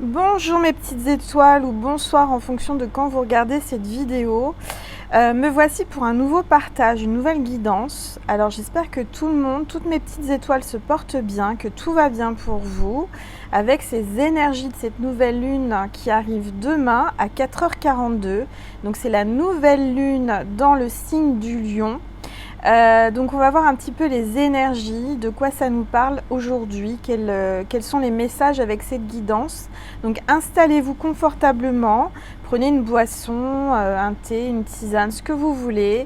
Bonjour mes petites étoiles ou bonsoir en fonction de quand vous regardez cette vidéo. Me voici pour un nouveau partage, une nouvelle guidance. Alors j'espère que tout le monde, toutes mes petites étoiles se portent bien, que tout va bien pour vous avec ces énergies de cette nouvelle lune qui arrive demain à 4h42. Donc c'est la nouvelle lune dans le signe du Lion. Donc on va voir un petit peu les énergies, de quoi ça nous parle aujourd'hui, quels sont les messages avec cette guidance. Donc installez-vous confortablement, prenez une boisson, un thé, une tisane, ce que vous voulez.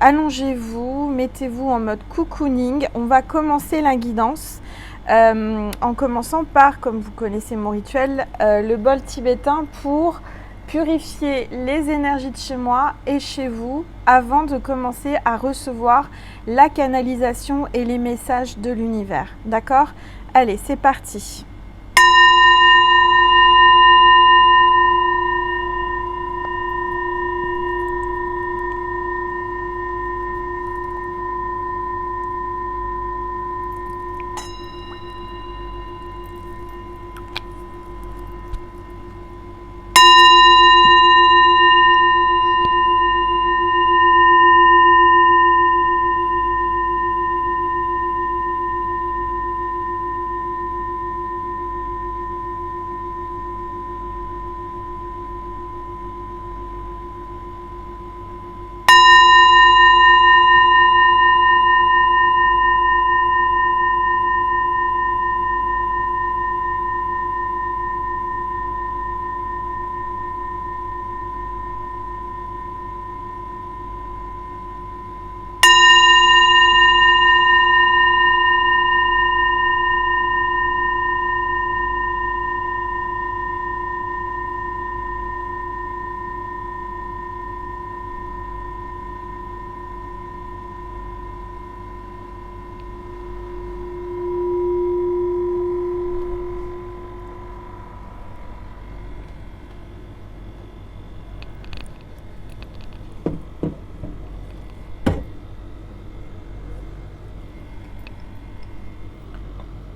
Allongez-vous, mettez-vous en mode cocooning. On va commencer la guidance en commençant par, comme vous connaissez mon rituel, le bol tibétain pour purifier les énergies de chez moi et chez vous avant de commencer à recevoir la canalisation et les messages de l'univers. D'accord? Allez, c'est parti.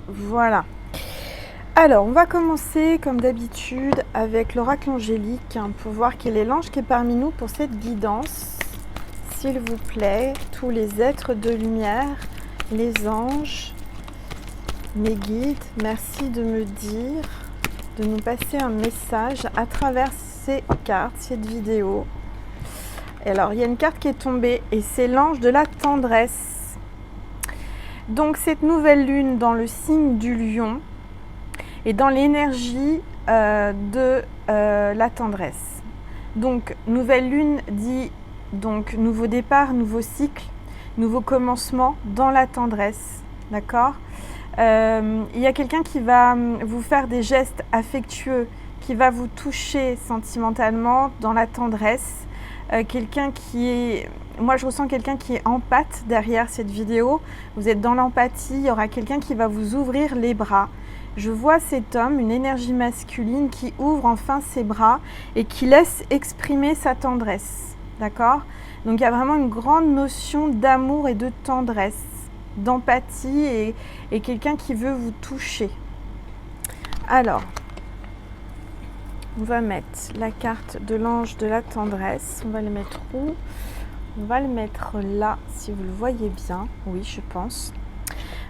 Voilà. Alors, on va commencer comme d'habitude avec l'oracle angélique pour voir quel est l'ange qui est parmi nous pour cette guidance. S'il vous plaît, tous les êtres de lumière, les anges, mes guides, merci de me dire, de nous passer un message à travers ces cartes, cette vidéo. Et alors, il y a une carte qui est tombée et c'est l'ange de la tendresse. Donc cette nouvelle lune dans le signe du Lion est dans l'énergie de la tendresse. Donc nouvelle lune dit donc nouveau départ, nouveau cycle, nouveau commencement dans la tendresse. D'accord ? Il y a quelqu'un qui va vous faire des gestes affectueux, qui va vous toucher sentimentalement dans la tendresse. Quelqu'un qui est... Moi, je ressens quelqu'un qui est empathe derrière cette vidéo. Vous êtes dans l'empathie. Il y aura quelqu'un qui va vous ouvrir les bras. Je vois cet homme, une énergie masculine qui ouvre enfin ses bras et qui laisse exprimer sa tendresse. D'accord ? Donc, il y a vraiment une grande notion d'amour et de tendresse, d'empathie et quelqu'un qui veut vous toucher. Alors, on va mettre la carte de l'ange de la tendresse. On va le mettre où ? On va le mettre là, si vous le voyez bien. Oui, je pense.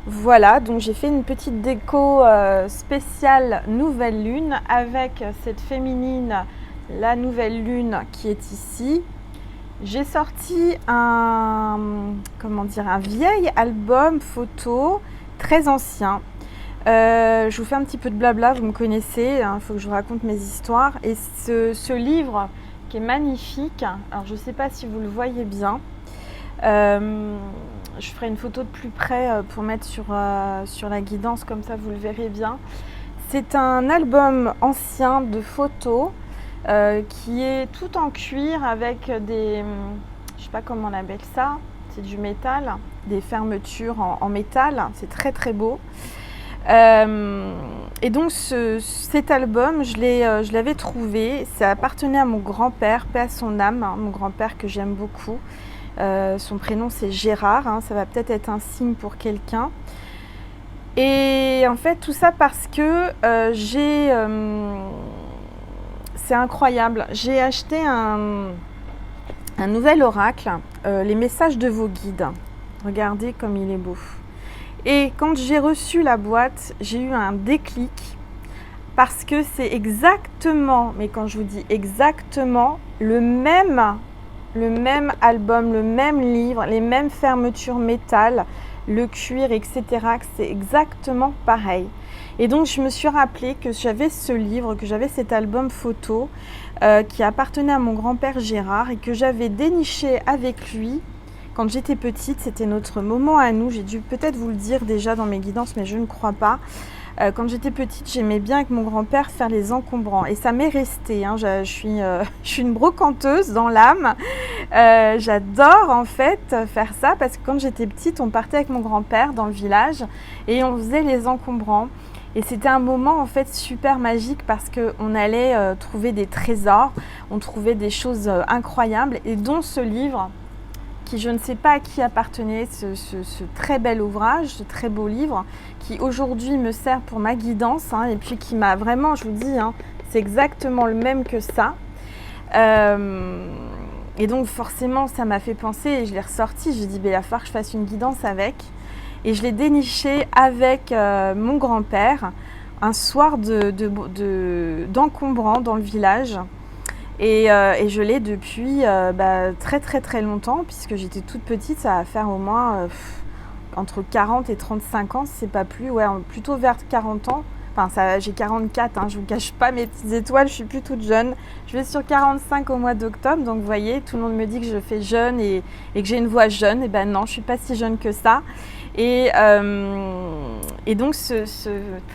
Voilà, donc j'ai fait une petite déco spéciale nouvelle lune avec cette féminine, la nouvelle lune qui est ici. J'ai sorti un vieil album photo très ancien. Je vous fais un petit peu de blabla, vous me connaissez, il faut que je vous raconte mes histoires. Et ce livre qui est magnifique, alors je ne sais pas si vous le voyez bien, je ferai une photo de plus près pour mettre sur la guidance, comme ça vous le verrez bien. C'est un album ancien de photos qui est tout en cuir avec des, je ne sais pas comment on appelle ça, c'est du métal, des fermetures en métal, c'est très très beau. Et donc cet album, je l'avais trouvé, ça appartenait à mon grand-père, paix à son âme, mon grand-père que j'aime beaucoup. Son prénom c'est Gérard, ça va peut-être être un signe pour quelqu'un. Et en fait, tout ça parce que c'est incroyable. J'ai acheté un nouvel oracle, les messages de vos guides. Regardez comme il est beau. Et quand j'ai reçu la boîte, j'ai eu un déclic parce que c'est exactement, mais quand je vous dis exactement, le même album, le même livre, les mêmes fermetures métal, le cuir, etc. C'est exactement pareil. Et donc je me suis rappelé que j'avais ce livre, que j'avais cet album photo qui appartenait à mon grand-père Gérard et que j'avais déniché avec lui quand j'étais petite. C'était notre moment à nous. J'ai dû peut-être vous le dire déjà dans mes guidances, mais je ne crois pas. Quand j'étais petite, j'aimais bien avec mon grand-père faire les encombrants et ça m'est resté. Hein. Je suis une brocanteuse dans l'âme. J'adore en fait faire ça parce que quand j'étais petite, on partait avec mon grand-père dans le village et on faisait les encombrants. Et c'était un moment en fait super magique parce qu'on allait trouver des trésors, on trouvait des choses incroyables et dont ce livre qui je ne sais pas à qui appartenait, ce très bel ouvrage, ce très beau livre qui aujourd'hui me sert pour ma guidance hein, et puis qui m'a vraiment, je vous dis, hein, c'est exactement le même que ça. Et donc forcément ça m'a fait penser et je l'ai ressorti, j'ai dit il va falloir que je fasse une guidance avec. Et je l'ai déniché avec mon grand-père un soir d'encombrant dans le village. Et je l'ai depuis très très très longtemps, puisque j'étais toute petite, ça va faire au moins entre 40 et 35 ans, si c'est pas plus, ouais, plutôt vers 40 ans. Enfin, j'ai 44, hein, je vous cache pas mes petites étoiles, je suis plus toute jeune. Je vais sur 45 au mois d'octobre, donc vous voyez, tout le monde me dit que je fais jeune et que j'ai une voix jeune. Et ben non, je suis pas si jeune que ça. Et donc ce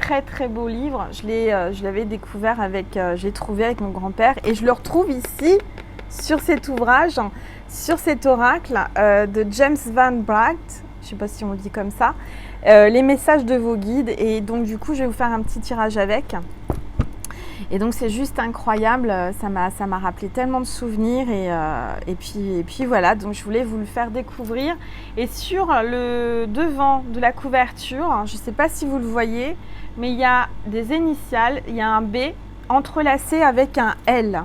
très très beau livre, je l'avais découvert je l'ai trouvé avec mon grand-père et je le retrouve ici sur cet ouvrage, sur cet oracle de James Van Braght, je ne sais pas si on le dit comme ça, les messages de vos guides. Et donc du coup je vais vous faire un petit tirage avec. Et donc c'est juste incroyable, ça m'a rappelé tellement de souvenirs et puis voilà, donc je voulais vous le faire découvrir. Et sur le devant de la couverture, je ne sais pas si vous le voyez, mais il y a des initiales, il y a un B entrelacé avec un L.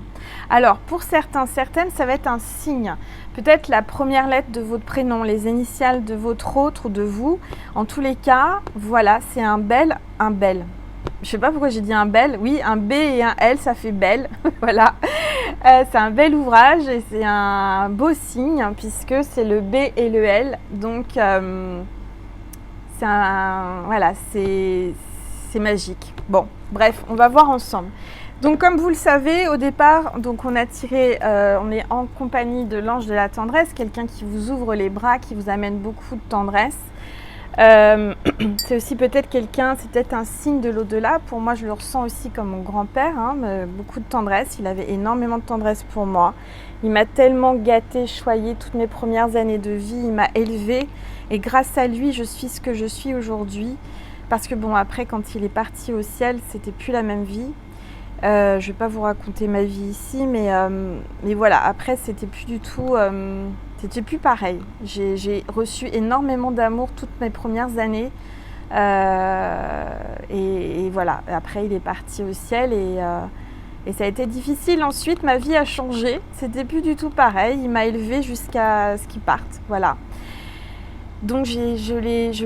Alors pour certaines, ça va être un signe, peut-être la première lettre de votre prénom, les initiales de votre autre ou de vous. En tous les cas, voilà, c'est un bel. Je sais pas pourquoi j'ai dit un bel. Oui, un B et un L, ça fait belle. Voilà. C'est un bel ouvrage et c'est un beau signe hein, puisque c'est le B et le L. Donc, c'est magique. Bon, bref, on va voir ensemble. Donc, comme vous le savez, au départ, donc on est en compagnie de l'ange de la tendresse, quelqu'un qui vous ouvre les bras, qui vous amène beaucoup de tendresse. C'est aussi peut-être c'est peut-être un signe de l'au-delà. Pour moi, je le ressens aussi comme mon grand-père, hein, beaucoup de tendresse. Il avait énormément de tendresse pour moi. Il m'a tellement gâtée, choyée toutes mes premières années de vie. Il m'a élevée et grâce à lui, je suis ce que je suis aujourd'hui. Parce que bon, après, quand il est parti au ciel, c'était plus la même vie. Je vais pas vous raconter ma vie ici, mais voilà. Après, c'était plus du tout. C'était plus pareil. J'ai reçu énormément d'amour toutes mes premières années. Et voilà. Après, il est parti au ciel et ça a été difficile. Ensuite, ma vie a changé. C'était plus du tout pareil. Il m'a élevée jusqu'à ce qu'il parte. Voilà. Donc, je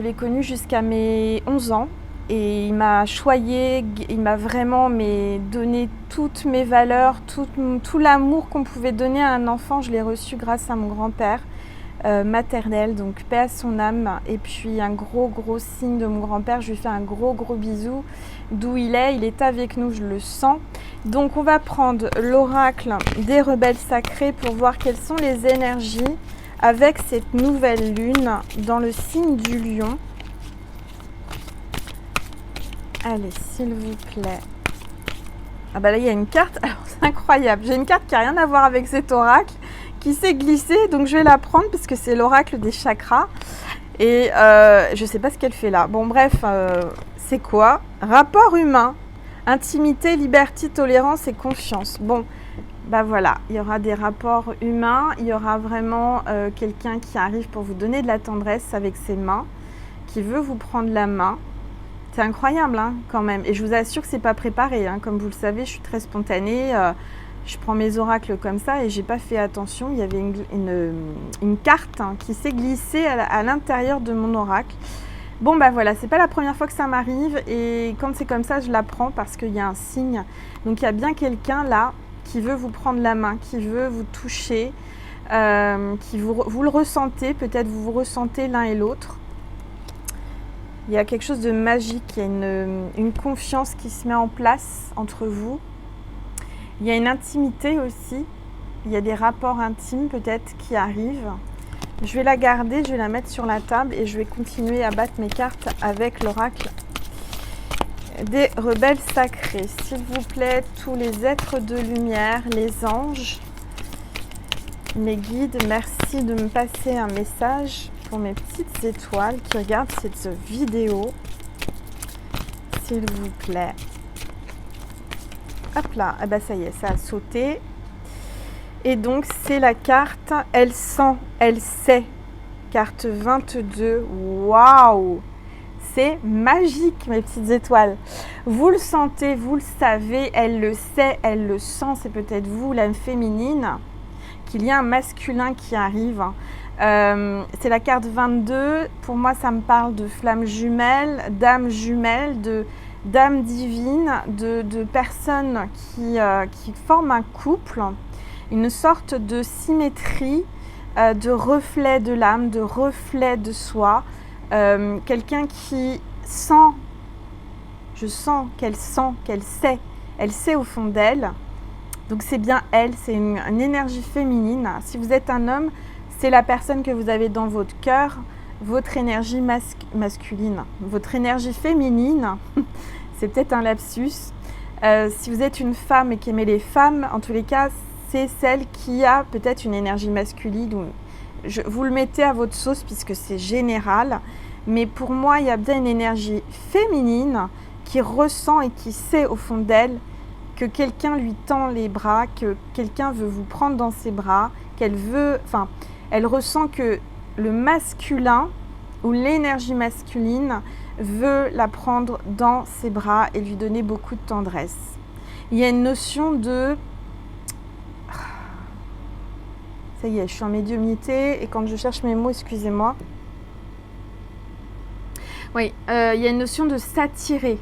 l'ai connu jusqu'à mes 11 ans. Et il m'a choyée, il m'a vraiment donné toutes mes valeurs, tout l'amour qu'on pouvait donner à un enfant. Je l'ai reçu grâce à mon grand-père maternel, donc paix à son âme. Et puis un gros signe de mon grand-père, je lui fais un gros bisou. D'où il est avec nous, je le sens. Donc on va prendre l'oracle des rebelles sacrés pour voir quelles sont les énergies avec cette nouvelle lune dans le signe du lion. Allez, s'il vous plaît. Ah bah là, il y a une carte. Alors, c'est incroyable. J'ai une carte qui n'a rien à voir avec cet oracle, qui s'est glissée. Donc, je vais la prendre parce que c'est l'oracle des chakras. Et je ne sais pas ce qu'elle fait là. Bon, bref, c'est quoi? Rapport humain. Intimité, liberté, tolérance et confiance. Bon, bah voilà. Il y aura des rapports humains. Il y aura vraiment quelqu'un qui arrive pour vous donner de la tendresse avec ses mains, qui veut vous prendre la main. C'est incroyable hein, quand même. Et je vous assure que c'est pas préparé. Hein. Comme vous le savez, je suis très spontanée. Je prends mes oracles comme ça et j'ai pas fait attention. Il y avait une carte hein, qui s'est glissée à l'intérieur de mon oracle. Bon bah voilà, c'est pas la première fois que ça m'arrive et quand c'est comme ça, je la prends parce qu'il y a un signe. Donc il y a bien quelqu'un là qui veut vous prendre la main, qui veut vous toucher, vous le ressentez, peut-être vous ressentez l'un et l'autre. Il y a quelque chose de magique, il y a une confiance qui se met en place entre vous. Il y a une intimité aussi, il y a des rapports intimes peut-être qui arrivent. Je vais la garder, je vais la mettre sur la table et je vais continuer à battre mes cartes avec l'oracle des rebelles sacrés. S'il vous plaît, tous les êtres de lumière, les anges, mes guides, merci de me passer un message pour mes petites étoiles qui regardent cette vidéo. S'il vous plaît. Hop là, ah bah ça y est, ça a sauté. Et donc, c'est la carte « Elle sent, elle sait ». Carte 22. Waouh! C'est magique, mes petites étoiles. Vous le sentez, vous le savez, elle le sait, elle le sent. C'est peut-être vous, l'âme féminine, qu'il y a un masculin qui arrive. C'est la carte 22. Pour moi, ça me parle de flammes jumelles, d'âmes jumelles, d'âmes divines, de personnes qui forment un couple. Une sorte de symétrie, de reflet de l'âme, de reflet de soi. Quelqu'un qui sent, je sens, qu'elle sait. Elle sait au fond d'elle. Donc c'est bien elle, c'est une énergie féminine. Si vous êtes un homme, c'est la personne que vous avez dans votre cœur, votre énergie masculine. Votre énergie féminine, c'est peut-être un lapsus. Si vous êtes une femme et qui aimez les femmes, en tous les cas, c'est celle qui a peut-être une énergie masculine. Vous le mettez à votre sauce puisque c'est général. Mais pour moi, il y a bien une énergie féminine qui ressent et qui sait au fond d'elle que quelqu'un lui tend les bras, que quelqu'un veut vous prendre dans ses bras, elle ressent que le masculin ou l'énergie masculine veut la prendre dans ses bras et lui donner beaucoup de tendresse. Il y a une notion de... Ça y est, je suis en médiumnité et quand je cherche mes mots, excusez-moi. Oui, il y a une notion de s'attirer.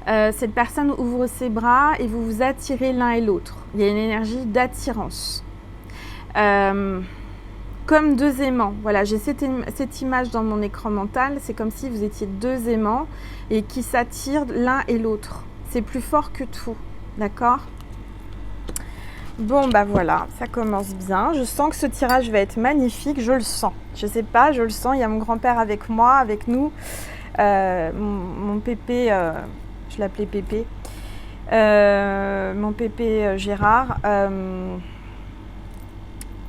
Cette personne ouvre ses bras et vous vous attirez l'un et l'autre. Il y a une énergie d'attirance. Comme deux aimants. Voilà, j'ai cette image dans mon écran mental. C'est comme si vous étiez deux aimants et qui s'attirent l'un et l'autre. C'est plus fort que tout. D'accord ? Bon, bah voilà, ça commence bien. Je sens que ce tirage va être magnifique. Je le sens. Je sais pas, je le sens. Il y a mon grand-père avec moi, avec nous. Mon pépé, je l'appelais Pépé. Mon pépé Gérard,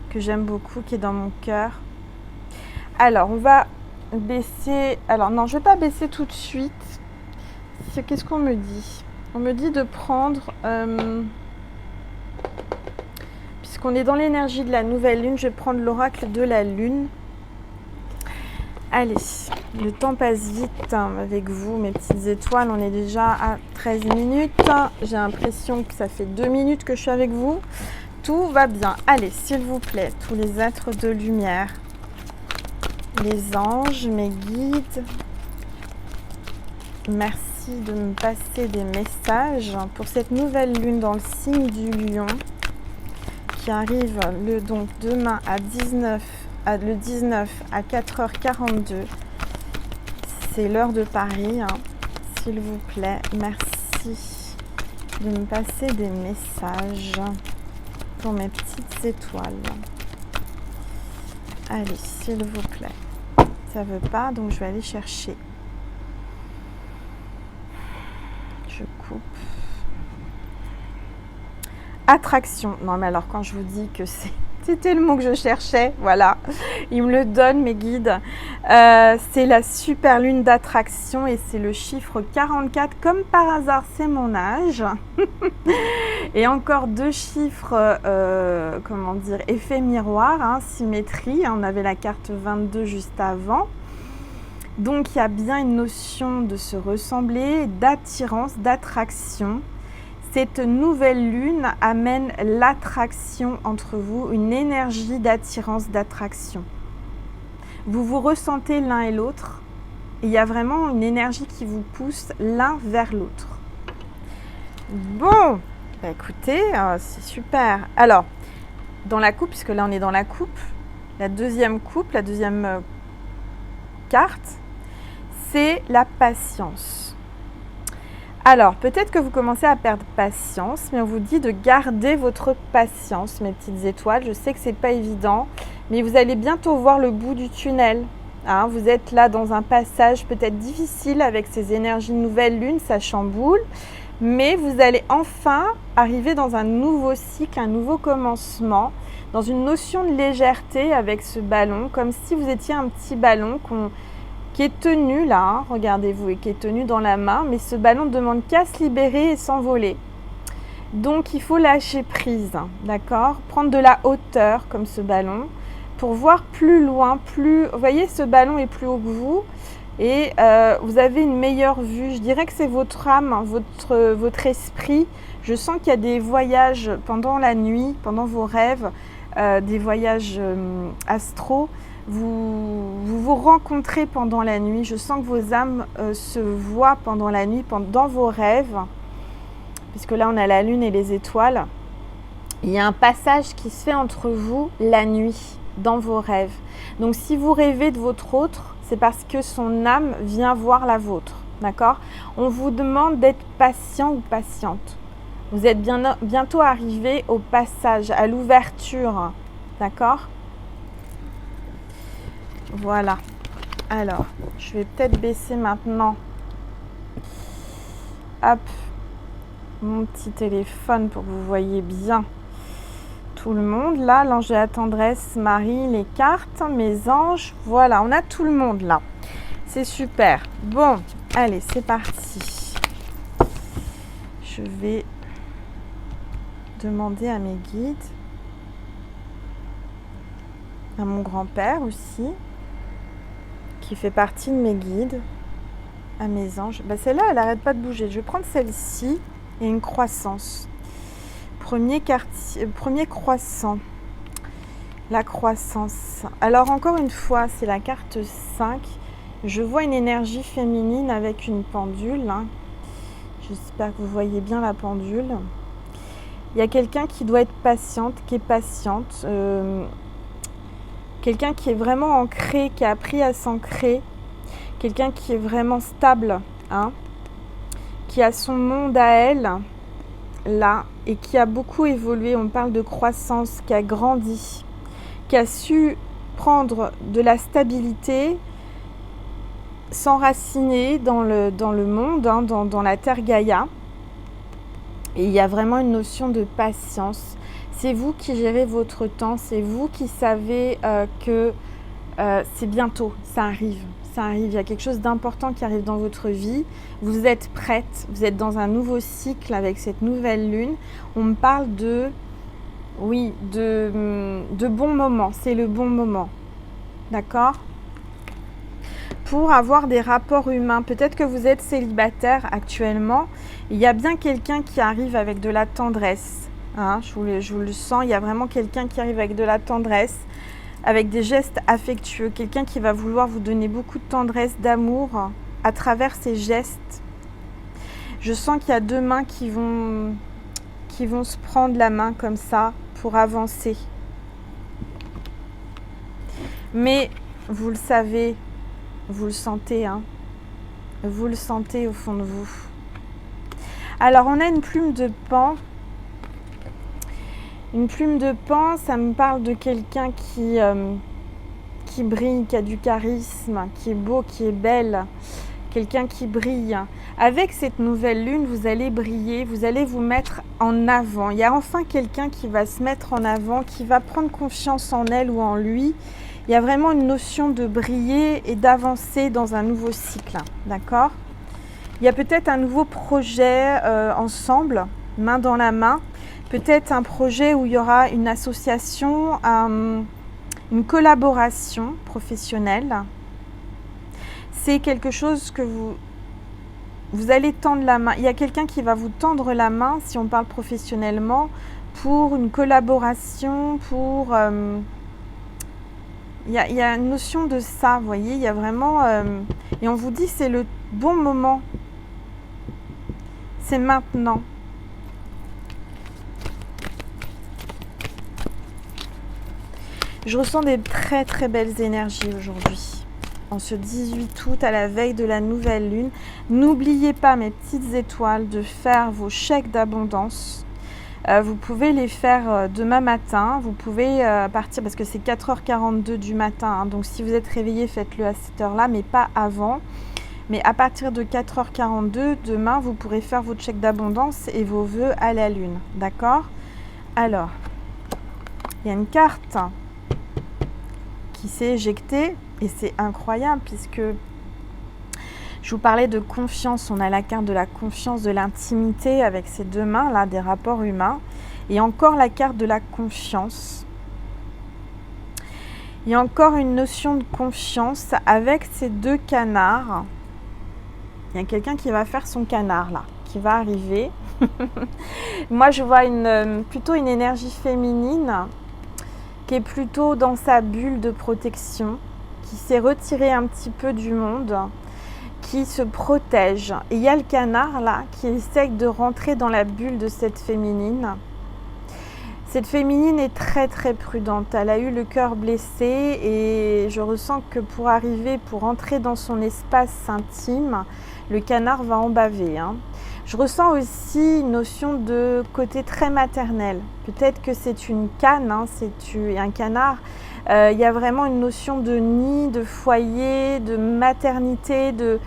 que j'aime beaucoup, qui est dans mon cœur. Alors, on va baisser... Alors, non, je ne vais pas baisser tout de suite. Qu'est-ce qu'on me dit ? On me dit de prendre... Puisqu'on est dans l'énergie de la nouvelle lune, je vais prendre l'oracle de la lune. Allez, le temps passe vite avec vous, mes petites étoiles. On est déjà à 13 minutes. J'ai l'impression que ça fait 2 minutes que je suis avec vous. Tout va bien. Allez, s'il vous plaît, tous les êtres de lumière, les anges, mes guides, merci de me passer des messages pour cette nouvelle lune dans le signe du lion qui arrive donc demain à le 19 à 4h42. C'est l'heure de Paris. S'il vous plaît, merci de me passer des messages pour mes petites étoiles. Allez, s'il vous plaît. Ça veut pas, donc je vais aller chercher. Je coupe. Attraction. Non, mais alors quand je vous dis que c'était le mot que je cherchais, voilà. Il me le donne, mes guides. C'est la super lune d'attraction et c'est le chiffre 44. Comme par hasard, c'est mon âge. Et encore 2 chiffres, comment dire, effet miroir, symétrie. On avait la carte 22 juste avant. Donc il y a bien une notion de se ressembler, d'attirance, d'attraction. Cette nouvelle lune amène l'attraction entre vous, une énergie d'attirance, d'attraction. Vous vous ressentez l'un et l'autre. Il y a vraiment une énergie qui vous pousse l'un vers l'autre. Bon, bah écoutez, c'est super. Alors, dans la coupe, puisque là on est dans la coupe, la deuxième coupe, la deuxième carte, c'est la patience. Alors, peut-être que vous commencez à perdre patience, mais on vous dit de garder votre patience, mes petites étoiles. Je sais que c'est pas évident, mais vous allez bientôt voir le bout du tunnel. Hein, vous êtes là dans un passage peut-être difficile avec ces énergies de nouvelle lune, ça chamboule, mais vous allez enfin arriver dans un nouveau cycle, un nouveau commencement, dans une notion de légèreté avec ce ballon, comme si vous étiez un petit ballon qui est tenu là, hein, regardez-vous, et qui est tenu dans la main, mais ce ballon ne demande qu'à se libérer et s'envoler. Donc il faut lâcher prise, hein, d'accord ? Prendre de la hauteur comme ce ballon, pour voir plus loin, vous voyez, ce ballon est plus haut que vous et vous avez une meilleure vue. Je dirais que c'est votre âme, votre esprit. Je sens qu'il y a des voyages pendant la nuit, pendant vos rêves, des voyages astraux. Vous rencontrez pendant la nuit. Je sens que vos âmes se voient pendant la nuit, dans vos rêves, puisque là on a la lune et les étoiles. Il y a un passage qui se fait entre vous la nuit, dans vos rêves. Donc si vous rêvez de votre autre, c'est parce que son âme vient voir la vôtre, d'accord ? On vous demande d'être patient ou patiente. Vous êtes bientôt arrivé au passage, à l'ouverture, d'accord ? Voilà. Alors, je vais peut-être baisser maintenant, hop, mon petit téléphone pour que vous voyez bien tout le monde. Là, l'ange de la tendresse, Marie, les cartes, mes anges. Voilà, on a tout le monde là. C'est super. Bon, allez, c'est parti. Je vais demander à mes guides, à mon grand-père aussi, qui fait partie de mes guides, à mes anges. Bah, celle-là, elle n'arrête pas de bouger. Je vais prendre celle-ci et une croissance. Premier croissant, la croissance. Alors encore une fois, c'est la carte 5. Je vois une énergie féminine avec une pendule. Hein. J'espère que vous voyez bien la pendule. Il y a quelqu'un qui doit être patiente, qui est patiente. Quelqu'un qui est vraiment ancré, qui a appris à s'ancrer. Quelqu'un qui est vraiment stable, hein, qui a son monde à elle, là, et qui a beaucoup évolué. On parle de croissance, qui a grandi, qui a su prendre de la stabilité, s'enraciner dans le monde, hein, dans la terre Gaïa. Et il y a vraiment une notion de patience. C'est vous qui gérez votre temps, c'est vous qui savez que c'est bientôt, ça arrive. Il y a quelque chose d'important qui arrive dans votre vie. Vous êtes prête, vous êtes dans un nouveau cycle avec cette nouvelle lune. On me parle de bons moments, c'est le bon moment. D'accord ? Pour avoir des rapports humains, peut-être que vous êtes célibataire actuellement, il y a bien quelqu'un qui arrive avec de la tendresse. Hein, je vous le sens, il y a vraiment quelqu'un qui arrive avec de la tendresse, avec des gestes affectueux, quelqu'un qui va vouloir vous donner beaucoup de tendresse, d'amour à travers ces gestes. Je sens qu'il y a deux mains qui vont se prendre la main comme ça pour avancer. Mais vous le savez, vous le sentez, hein, vous le sentez au fond de vous. Alors on a une plume de Pan. Une plume de Pan, ça me parle de quelqu'un qui brille, qui a du charisme, qui est beau, qui est belle, quelqu'un qui brille. Avec cette nouvelle lune, vous allez briller, vous allez vous mettre en avant. Il y a enfin quelqu'un qui va se mettre en avant, qui va prendre confiance en elle ou en lui. Il y a vraiment une notion de briller et d'avancer dans un nouveau cycle, d'accord ? Il y a peut-être un nouveau projet ensemble, main dans la main. Peut-être un projet où il y aura une association, une collaboration professionnelle. c'est quelque chose que vous allez tendre la main. Il y a quelqu'un qui va vous tendre la main, si on parle professionnellement, pour une collaboration, pour... il y a une notion de ça, vous voyez, il y a vraiment... et on vous dit c'est le bon moment. C'est maintenant. Je ressens des très très belles énergies aujourd'hui. En ce 18 août, à la veille de la nouvelle lune, n'oubliez pas, mes petites étoiles, de faire vos chèques d'abondance. Vous pouvez les faire demain matin. Vous pouvez partir, parce que c'est 4h42 du matin. Hein, donc si vous êtes réveillé, faites-le à cette heure-là, mais pas avant. Mais à partir de 4h42, demain, vous pourrez faire votre chèque d'abondance et vos vœux à la lune. D'accord? Alors, il y a une carte qui s'est éjectée et c'est incroyable puisque je vous parlais de confiance. On a la carte de la confiance, de l'intimité avec ces deux mains là, des rapports humains, et encore la carte de la confiance. Il y a encore une notion de confiance avec ces deux canards. Il y a quelqu'un qui va faire son canard là, qui va arriver. Moi je vois plutôt une énergie féminine qui est plutôt dans sa bulle de protection, qui s'est retirée un petit peu du monde, qui se protège. Et il y a le canard là qui essaye de rentrer dans la bulle de cette féminine. Cette féminine est très très prudente. Elle a eu le cœur blessé et je ressens que pour entrer dans son espace intime, le canard va en baver. Hein. Je ressens aussi une notion de côté très maternel. Peut-être que c'est une canne, hein, c'est un canard. Il y a vraiment une notion de nid, de foyer, de maternité, de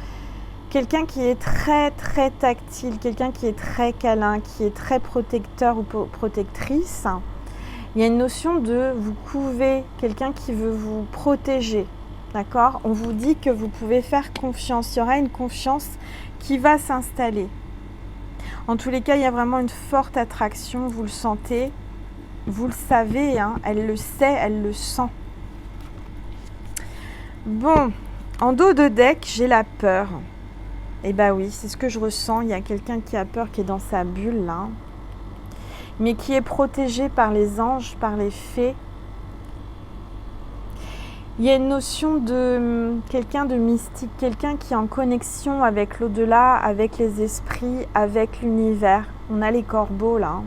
quelqu'un qui est très très tactile, quelqu'un qui est très câlin, qui est très protecteur ou protectrice. Il y a une notion de vous couvez, quelqu'un qui veut vous protéger. D'accord? On vous dit que vous pouvez faire confiance. Il y aura une confiance qui va s'installer. En tous les cas, il y a vraiment une forte attraction, vous le sentez, vous le savez, hein, elle le sait, elle le sent. Bon, en dos de deck, j'ai la peur. Et bah oui, c'est ce que je ressens, il y a quelqu'un qui a peur, qui est dans sa bulle là, mais qui est protégé par les anges, par les fées. Il y a une notion de quelqu'un de mystique, quelqu'un qui est en connexion avec l'au-delà, avec les esprits, avec l'univers. On a les corbeaux là.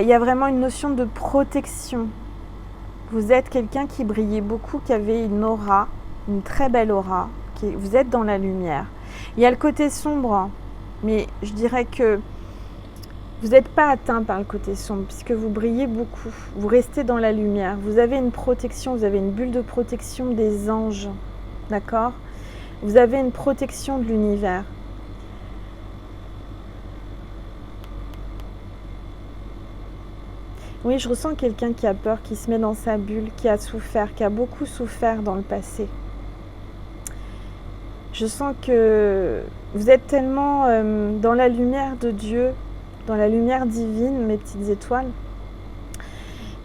Il y a vraiment une notion de protection. Vous êtes quelqu'un qui brillait beaucoup, qui avait une aura, une très belle aura. Vous êtes dans la lumière. Il y a le côté sombre, mais je dirais que vous n'êtes pas atteint par le côté sombre puisque vous brillez beaucoup. Vous restez dans la lumière. Vous avez une protection, vous avez une bulle de protection des anges. D'accord? Vous avez une protection de l'univers. Oui, je ressens quelqu'un qui a peur, qui se met dans sa bulle, qui a souffert, qui a beaucoup souffert dans le passé. Je sens que vous êtes tellement dans la lumière de Dieu, dans la lumière divine, mes petites étoiles,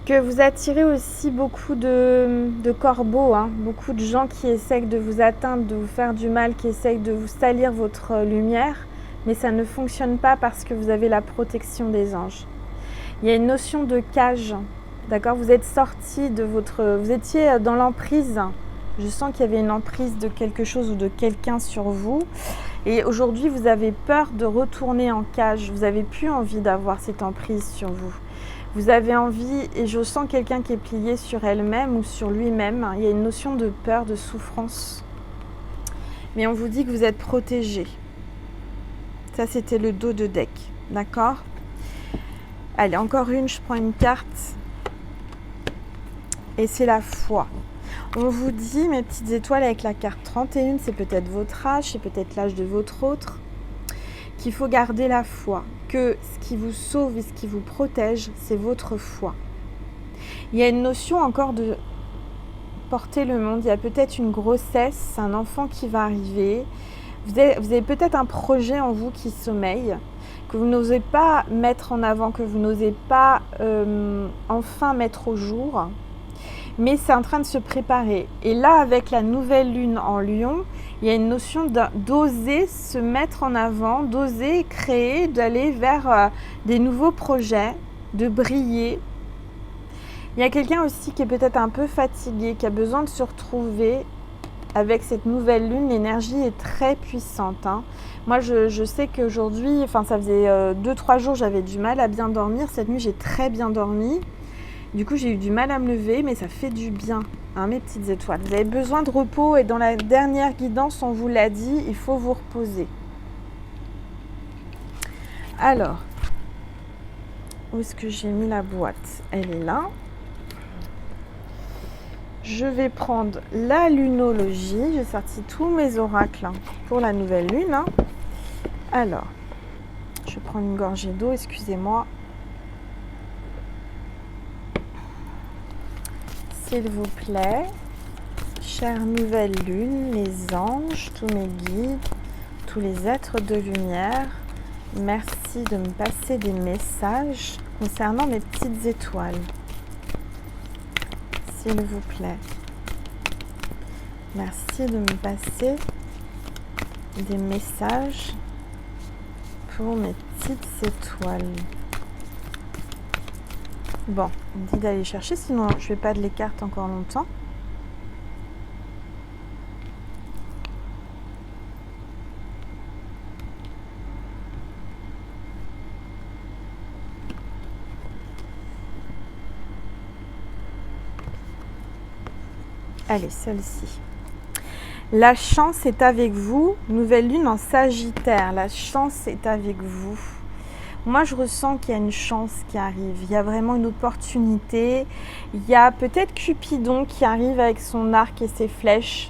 que vous attirez aussi beaucoup de corbeaux, hein, beaucoup de gens qui essayent de vous atteindre, de vous faire du mal, qui essayent de vous salir votre lumière, mais ça ne fonctionne pas parce que vous avez la protection des anges. Il y a une notion de cage, d'accord? Vous êtes sorti de votre... Vous étiez dans l'emprise. Je sens qu'il y avait une emprise de quelque chose ou de quelqu'un sur vous. Et aujourd'hui, vous avez peur de retourner en cage. Vous n'avez plus envie d'avoir cette emprise sur vous. Vous avez envie, et je sens quelqu'un qui est plié sur elle-même ou sur lui-même. Il y a une notion de peur, de souffrance. Mais on vous dit que vous êtes protégé. Ça, c'était le dos de deck. D'accord? Allez, encore une, je prends une carte. Et c'est la foi. On vous dit, mes petites étoiles, avec la carte 31, c'est peut-être votre âge, c'est peut-être l'âge de votre autre, qu'il faut garder la foi, que ce qui vous sauve et ce qui vous protège, c'est votre foi. Il y a une notion encore de porter le monde. Il y a peut-être une grossesse, un enfant qui va arriver. Vous avez peut-être un projet en vous qui sommeille, que vous n'osez pas mettre en avant, que vous n'osez pas enfin mettre au jour. mais c'est en train de se préparer. Et là, avec la nouvelle lune en Lion, il y a une notion d'oser se mettre en avant, d'oser créer, d'aller vers des nouveaux projets, de briller. Il y a quelqu'un aussi qui est peut-être un peu fatigué, qui a besoin de se retrouver. Avec cette nouvelle lune, l'énergie est très puissante. Moi, je sais qu'aujourd'hui, ça faisait 2-3 jours, j'avais du mal à bien dormir. Cette nuit, j'ai très bien dormi. Du coup, j'ai eu du mal à me lever, mais ça fait du bien, mes petites étoiles. Vous avez besoin de repos et dans la dernière guidance, on vous l'a dit, il faut vous reposer. Alors, où est-ce que j'ai mis la boîte? Elle est là. Je vais prendre la lunologie. J'ai sorti tous mes oracles pour la nouvelle lune. Alors, je prends une gorgée d'eau, excusez-moi. S'il vous plaît, chère nouvelle lune, les anges, tous mes guides, tous les êtres de lumière, merci de me passer des messages concernant mes petites étoiles. S'il vous plaît. Merci de me passer des messages pour mes petites étoiles. Bon, on me dit d'aller chercher, sinon je ne vais pas de les cartes encore longtemps. Allez, celle-ci. La chance est avec vous. Nouvelle lune en Sagittaire. La chance est avec vous. Moi, je ressens qu'il y a une chance qui arrive. Il y a vraiment une opportunité. Il y a peut-être Cupidon qui arrive avec son arc et ses flèches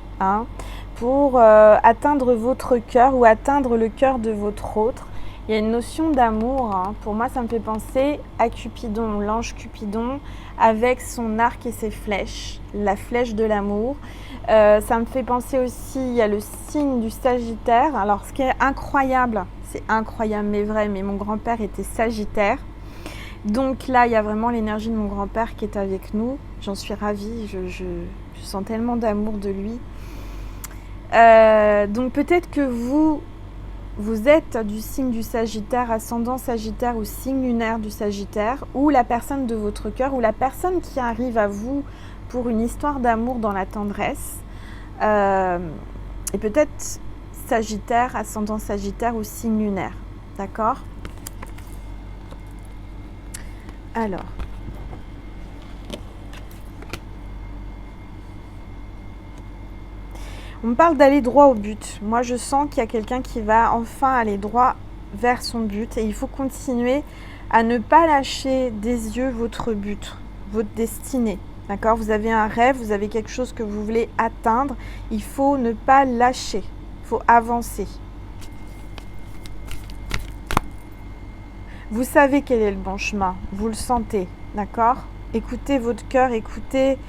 pour atteindre votre cœur ou atteindre le cœur de votre autre. Il y a une notion d'amour. Pour moi, ça me fait penser à Cupidon, l'ange Cupidon, avec son arc et ses flèches, la flèche de l'amour. Ça me fait penser aussi, il y a le signe du Sagittaire. Alors, ce qui est incroyable, c'est incroyable mais vrai, mais mon grand-père était Sagittaire. Donc là, il y a vraiment l'énergie de mon grand-père qui est avec nous. J'en suis ravie, je sens tellement d'amour de lui. Donc peut-être que vous êtes du signe du Sagittaire, ascendant Sagittaire ou signe lunaire du Sagittaire, ou la personne de votre cœur, ou la personne qui arrive à vous pour une histoire d'amour dans la tendresse. Et peut-être Sagittaire, ascendant Sagittaire ou signe lunaire. D'accord? Alors. On me parle d'aller droit au but. Moi, je sens qu'il y a quelqu'un qui va enfin aller droit vers son but. Et il faut continuer à ne pas lâcher des yeux votre but, votre destinée. D'accord? Vous avez un rêve, vous avez quelque chose que vous voulez atteindre. Il faut ne pas lâcher. Il faut avancer. Vous savez quel est le bon chemin. Vous le sentez. D'accord? Écoutez votre cœur, écoutez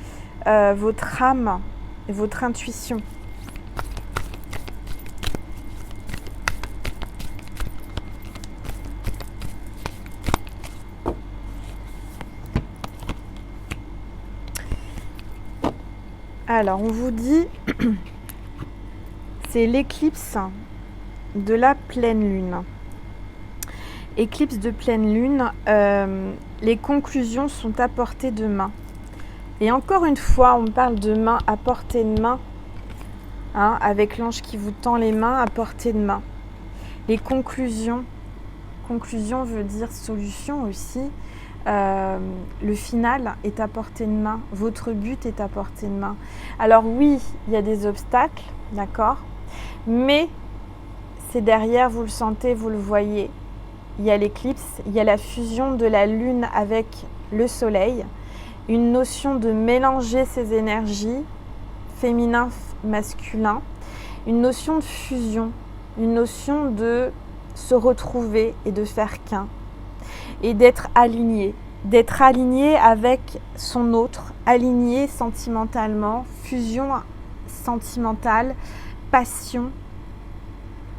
votre âme et votre intuition. Alors, on vous dit, c'est l'éclipse de la pleine lune. Éclipse de pleine lune, les conclusions sont à portée de main. Et encore une fois, on parle de main à portée de main, avec l'ange qui vous tend les mains à portée de main. Les conclusion veut dire solution aussi. Le final est à portée de main, votre but est à portée de main. Alors oui, il y a des obstacles, d'accord, mais c'est derrière, vous le sentez, vous le voyez. Il y a l'éclipse, il y a la fusion de la lune avec le soleil, une notion de mélanger ces énergies, féminin, masculin, une notion de fusion, une notion de se retrouver et de faire qu'un. Et d'être aligné avec son autre, aligné sentimentalement, fusion sentimentale, passion,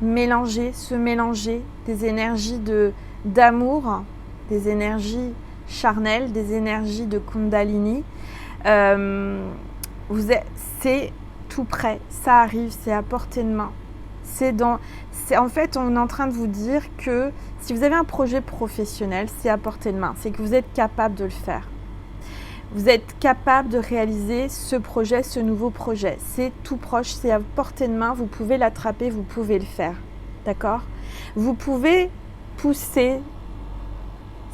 se mélanger des énergies d'amour, des énergies charnelles, des énergies de Kundalini, C'est tout près, ça arrive, c'est à portée de main. En fait, on est en train de vous dire que si vous avez un projet professionnel, c'est à portée de main. C'est que vous êtes capable de le faire. Vous êtes capable de réaliser ce projet, ce nouveau projet. C'est tout proche, c'est à portée de main. Vous pouvez l'attraper, vous pouvez le faire. D'accord ? Vous pouvez pousser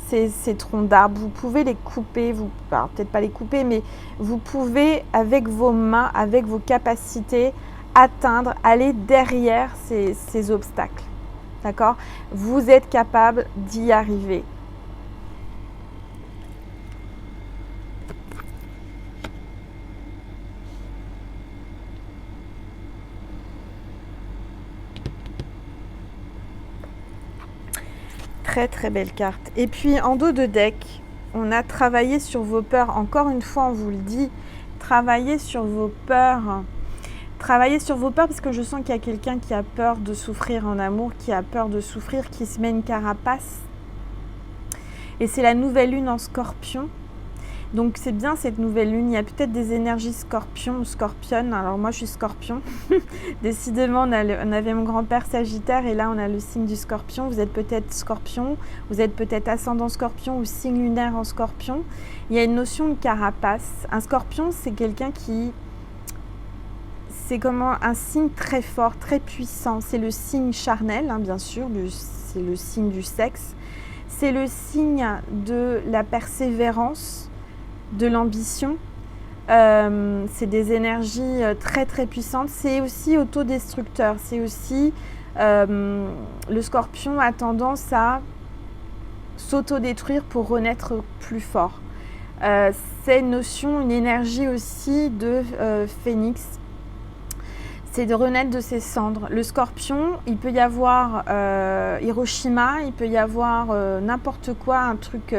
ces troncs d'arbres, vous pouvez les couper, peut-être pas les couper, mais vous pouvez, avec vos mains, avec vos capacités, atteindre, aller derrière ces obstacles. D'accord ? Vous êtes capable d'y arriver. Très très belle carte. Et puis en dos de deck, on a travaillé sur vos peurs. Encore une fois, on vous le dit, travaillez sur vos peurs. Travaillez sur vos peurs parce que je sens qu'il y a quelqu'un qui a peur de souffrir en amour, qui a peur de souffrir, qui se met une carapace. Et c'est la nouvelle lune en Scorpion. Donc c'est bien cette nouvelle lune. Il y a peut-être des énergies Scorpion ou Scorpionne. Alors moi je suis Scorpion. Décidément on avait mon grand-père Sagittaire et là on a le signe du Scorpion. Vous êtes peut-être Scorpion, vous êtes peut-être ascendant Scorpion ou signe lunaire en Scorpion. Il y a une notion de carapace. Un Scorpion c'est quelqu'un qui... C'est comme un signe très fort, très puissant. C'est le signe charnel, hein, bien sûr, c'est le signe du sexe. C'est le signe de la persévérance, de l'ambition. C'est des énergies très très puissantes. C'est aussi autodestructeur. C'est aussi... le Scorpion a tendance à s'autodétruire pour renaître plus fort. C'est une notion, une énergie aussi de phénix. C'est de renaître de ses cendres. Le Scorpion, il peut y avoir Hiroshima, il peut y avoir n'importe quoi, un truc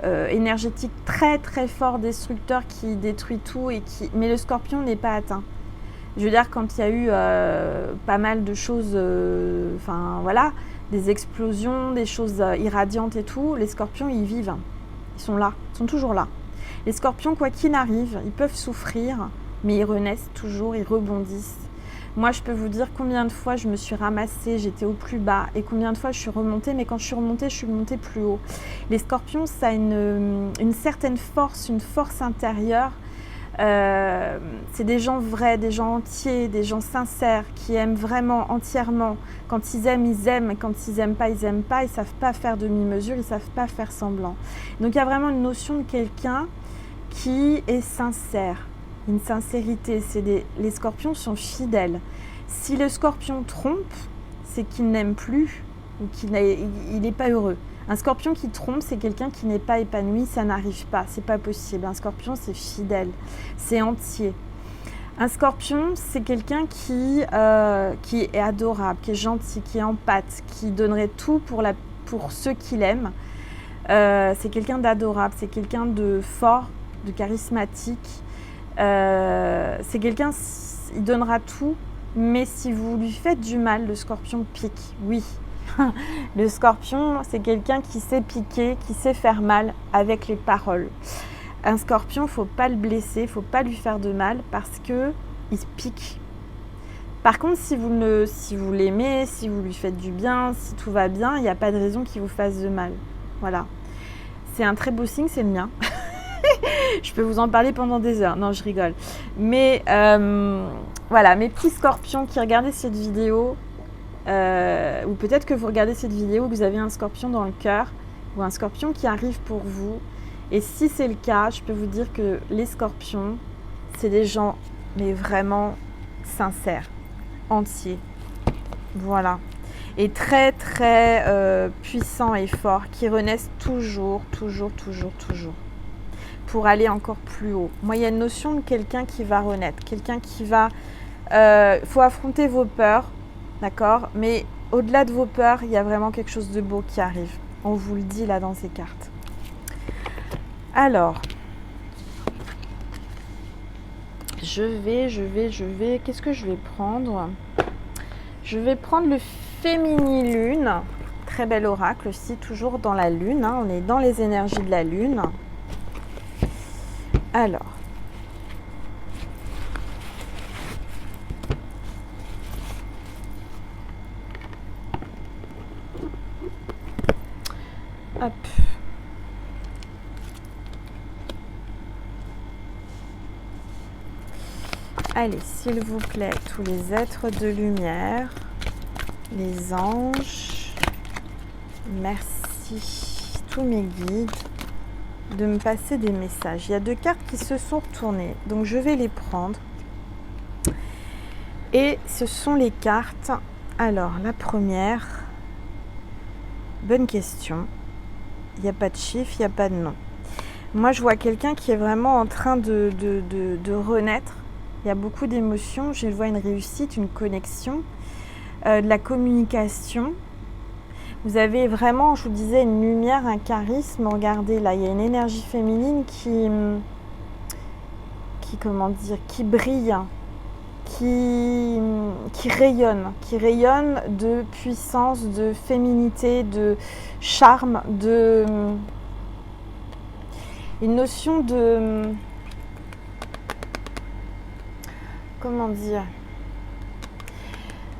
énergétique très très fort, destructeur qui détruit tout mais le Scorpion n'est pas atteint. Je veux dire, quand il y a eu pas mal de choses, voilà, des explosions, des choses irradiantes et tout, les Scorpions ils vivent, ils sont là, ils sont toujours là. Les Scorpions, quoi qu'il arrive, ils peuvent souffrir, mais ils renaissent toujours, ils rebondissent. Moi, je peux vous dire combien de fois je me suis ramassée, j'étais au plus bas, et combien de fois je suis remontée, mais quand je suis remontée plus haut. Les Scorpions, ça a une certaine force, une force intérieure. C'est des gens vrais, des gens entiers, des gens sincères, qui aiment vraiment entièrement. Quand ils aiment, ils aiment, et quand ils n'aiment pas, ils n'aiment pas. Ils ne savent pas faire demi-mesure, ils ne savent pas faire semblant. Donc, il y a vraiment une notion de quelqu'un qui est sincère. Une sincérité, les Scorpions sont fidèles. Si le Scorpion trompe, c'est qu'il n'aime plus ou qu'il n'est pas heureux. Un Scorpion qui trompe, c'est quelqu'un qui n'est pas épanoui, ça n'arrive pas, c'est pas possible. Un Scorpion, c'est fidèle, c'est entier. Un Scorpion, c'est quelqu'un qui est adorable, qui est gentil, qui est empathique, qui donnerait tout pour ceux qu'il aime. C'est quelqu'un d'adorable, c'est quelqu'un de fort, de charismatique. C'est quelqu'un, il donnera tout, mais si vous lui faites du mal, le Scorpion pique, oui. Le Scorpion, c'est quelqu'un qui sait piquer, qui sait faire mal avec les paroles. Un Scorpion, il ne faut pas le blesser, il ne faut pas lui faire de mal parce qu'il pique. Par contre, si vous l'aimez, si vous lui faites du bien, si tout va bien, il n'y a pas de raison qu'il vous fasse de mal. Voilà. C'est un très beau signe, c'est le mien. Je peux vous en parler pendant des heures. Non, je rigole. Mais voilà, mes petits Scorpions qui regardez cette vidéo, ou peut-être que vous regardez cette vidéo, que vous avez un Scorpion dans le cœur, ou un Scorpion qui arrive pour vous. Et si c'est le cas, je peux vous dire que les Scorpions, c'est des gens, mais vraiment sincères, entiers. Voilà. Et très, très puissants et forts, qui renaissent toujours, toujours, toujours, toujours. Pour aller encore plus haut. Moi, il y a une notion de quelqu'un qui va renaître, quelqu'un qui va... faut affronter vos peurs, d'accord ? Mais au-delà de vos peurs, il y a vraiment quelque chose de beau qui arrive. On vous le dit là dans ces cartes. Alors, je vais... Qu'est-ce que je vais prendre ? Je vais prendre le Féminilune. Très bel oracle aussi, toujours dans la lune. Hein. On est dans les énergies de la lune. Alors, Hop. Allez, s'il vous plaît, tous les êtres de lumière, les anges, merci, tous mes guides, de me passer des messages. Il y a 2 cartes qui se sont retournées, donc je vais les prendre. Et ce sont les cartes. Alors, la première, bonne question. Il n'y a pas de chiffre, il n'y a pas de nom. Moi, je vois quelqu'un qui est vraiment en train de renaître. Il y a beaucoup d'émotions. Je vois une réussite, une connexion, de la communication. Vous avez vraiment, je vous disais, une lumière, un charisme. Regardez, là, il y a une énergie féminine qui comment dire, qui brille, qui rayonne de puissance, de féminité, de charme, une notion de, comment dire,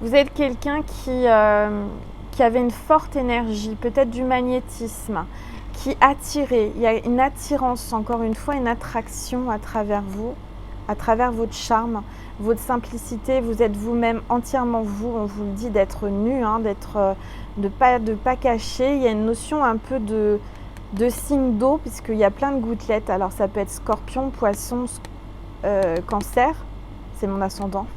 vous êtes quelqu'un qui avait une forte énergie, peut-être du magnétisme, qui attirait, il y a une attirance, encore une fois, une attraction à travers vous, à travers votre charme, votre simplicité. Vous êtes vous-même, entièrement vous, on vous le dit, d'être nu, hein, de pas cacher. Il y a une notion un peu de signe d'eau, puisqu'il y a plein de gouttelettes. Alors ça peut être scorpion, poisson, cancer, c'est mon ascendant.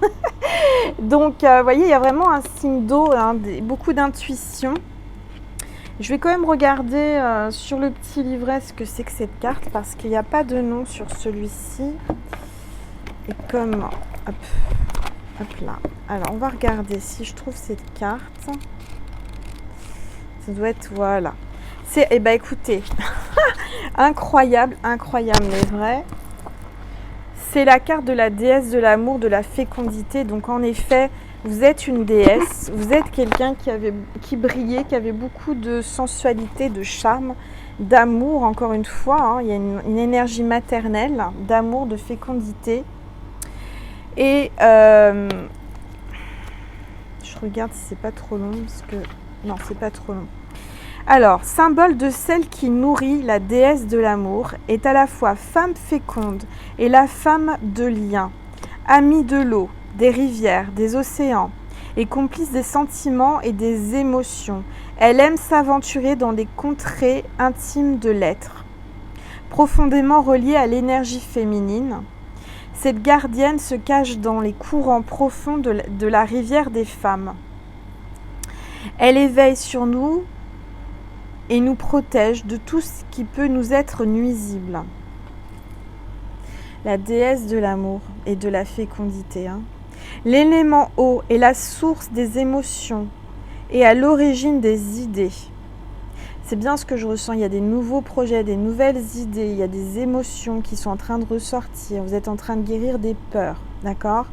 Donc vous voyez, il y a vraiment un signe d'eau, hein, beaucoup d'intuition. Je vais quand même regarder sur le petit livret ce que c'est que cette carte, parce qu'il n'y a pas de nom sur celui-ci. Et comme, hop là. Alors on va regarder si je trouve cette carte. Ça doit être, voilà. C'est, eh ben écoutez, incroyable, mais vrai. C'est la carte de la déesse de l'amour, de la fécondité. Donc en effet, vous êtes une déesse, vous êtes quelqu'un qui brillait, qui avait beaucoup de sensualité, de charme, d'amour, encore une fois. Hein, il y a une énergie maternelle, d'amour, de fécondité. Et je regarde si c'est pas trop long, parce que non, c'est pas trop long. Alors, symbole de celle qui nourrit, la déesse de l'amour, est à la fois femme féconde et la femme de lien, amie de l'eau, des rivières, des océans, et complice des sentiments et des émotions. Elle aime s'aventurer dans des contrées intimes de l'être. Profondément reliée à l'énergie féminine, cette gardienne se cache dans les courants profonds de la rivière des femmes. Elle éveille sur nous et nous protège de tout ce qui peut nous être nuisible. La déesse de l'amour et de la fécondité. Hein. L'élément eau est la source des émotions et à l'origine des idées. C'est bien ce que je ressens. Il y a des nouveaux projets, des nouvelles idées, il y a des émotions qui sont en train de ressortir. Vous êtes en train de guérir des peurs, d'accord ?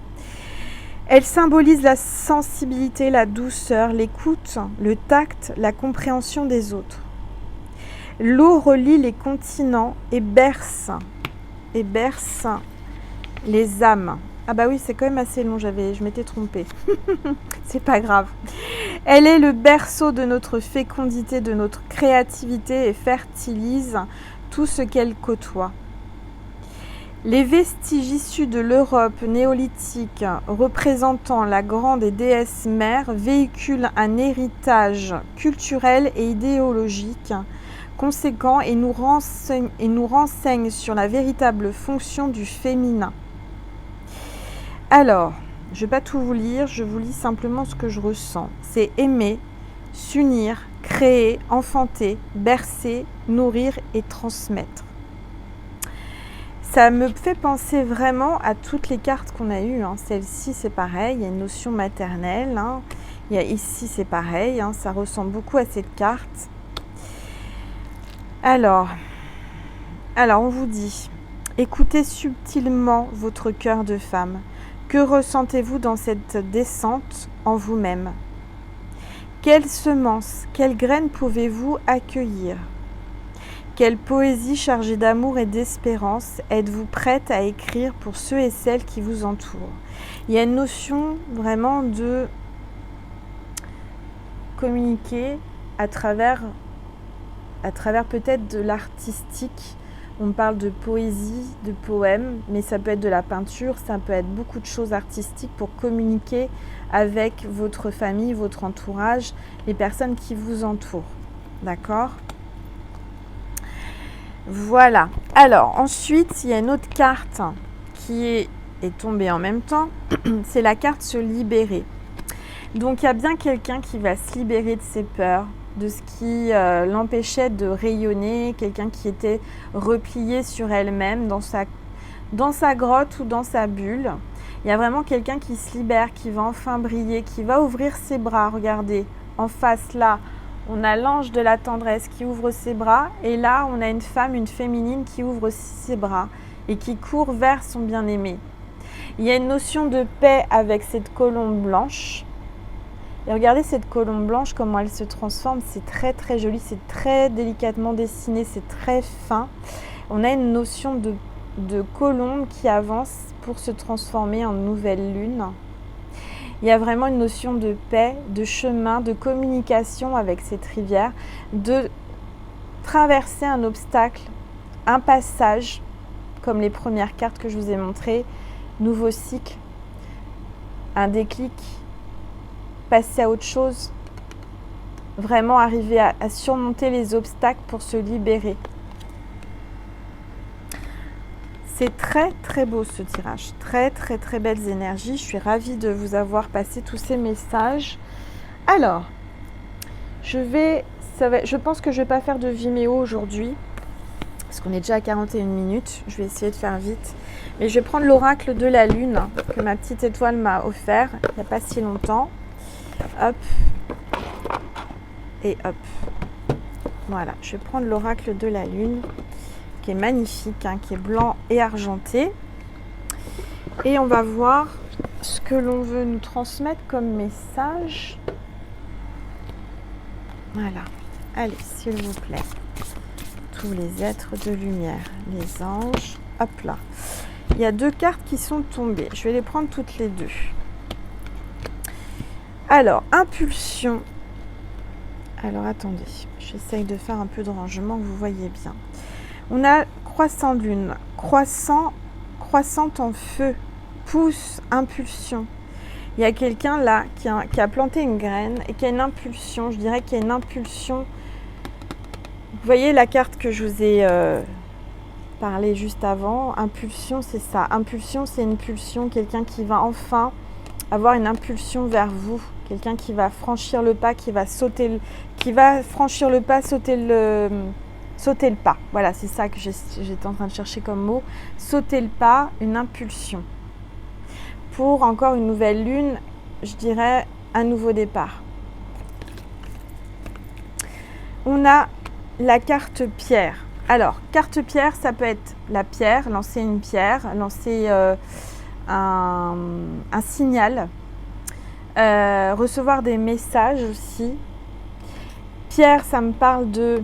Elle symbolise la sensibilité, la douceur, l'écoute, le tact, la compréhension des autres. L'eau relie les continents et berce les âmes. Ah bah oui, c'est quand même assez long, je m'étais trompée. C'est pas grave. Elle est le berceau de notre fécondité, de notre créativité et fertilise tout ce qu'elle côtoie. Les vestiges issus de l'Europe néolithique représentant la grande déesse mère véhiculent un héritage culturel et idéologique conséquent et nous renseignent sur la véritable fonction du féminin. Alors, je ne vais pas tout vous lire, je vous lis simplement ce que je ressens. C'est aimer, s'unir, créer, enfanter, bercer, nourrir et transmettre. Ça me fait penser vraiment à toutes les cartes qu'on a eues. Hein. Celle-ci, c'est pareil, il y a une notion maternelle. Hein. Il y a ici, c'est pareil, hein. Ça ressemble beaucoup à cette carte. Alors, on vous dit, écoutez subtilement votre cœur de femme. Que ressentez-vous dans cette descente en vous-même ? Quelles semences, quelles graines pouvez-vous accueillir ? Quelle poésie chargée d'amour et d'espérance êtes-vous prête à écrire pour ceux et celles qui vous entourent ? Il y a une notion vraiment de communiquer à travers à travers peut-être de l'artistique. On parle de poésie, de poèmes, mais ça peut être de la peinture, ça peut être beaucoup de choses artistiques pour communiquer avec votre famille, votre entourage, les personnes qui vous entourent. D'accord ? Voilà. Alors, ensuite, il y a une autre carte qui est tombée en même temps. C'est la carte se libérer. Donc, il y a bien quelqu'un qui va se libérer de ses peurs, de ce qui l'empêchait de rayonner, quelqu'un qui était replié sur elle-même, dans sa grotte ou dans sa bulle. Il y a vraiment quelqu'un qui se libère, qui va enfin briller, qui va ouvrir ses bras. Regardez, en face là, on a l'ange de la tendresse qui ouvre ses bras. Et là, on a une femme, une féminine qui ouvre aussi ses bras et qui court vers son bien-aimé. Il y a une notion de paix avec cette colombe blanche. Et regardez cette colombe blanche, comment elle se transforme. C'est très très joli, c'est très délicatement dessiné, c'est très fin. On a une notion de colombe qui avance pour se transformer en nouvelle lune. Il y a vraiment une notion de paix, de chemin, de communication avec cette rivière, de traverser un obstacle, un passage, comme les premières cartes que je vous ai montrées, nouveau cycle, un déclic, passer à autre chose, vraiment arriver à surmonter les obstacles pour se libérer. C'est très très beau ce tirage, très très très belles énergies. Je suis ravie de vous avoir passé tous ces messages. Alors, je pense que je ne vais pas faire de Vimeo aujourd'hui, parce qu'on est déjà à 41 minutes. Je vais essayer de faire vite. Mais je vais prendre l'oracle de la lune que ma petite étoile m'a offert il n'y a pas si longtemps. Hop. Et hop. Voilà, je vais prendre l'oracle de la lune, qui est magnifique, qui est blanc et argenté. Et on va voir ce que l'on veut nous transmettre comme message. Voilà. Allez, s'il vous plaît. Tous les êtres de lumière, les anges. Hop là. Il y a 2 cartes qui sont tombées. Je vais les prendre toutes les 2. Alors, impulsion. Alors, attendez. J'essaye de faire un peu de rangement que vous voyez bien. On a croissant de lune, croissante en feu, pousse, impulsion. Il y a quelqu'un là qui a planté une graine et qui a une impulsion. Je dirais qu'il y a une impulsion. Vous voyez la carte que je vous ai parlé juste avant. Impulsion, c'est ça. Impulsion, c'est une pulsion. Quelqu'un qui va enfin avoir une impulsion vers vous. Quelqu'un qui va franchir le pas, qui va franchir le pas, sauter le pas. Voilà, c'est ça que j'étais en train de chercher comme mot. Sauter le pas, une impulsion. Pour encore une nouvelle lune, je dirais un nouveau départ. On a la carte pierre. Alors, carte pierre, ça peut être la pierre, lancer une pierre, lancer un signal, recevoir des messages aussi. Pierre, ça me parle de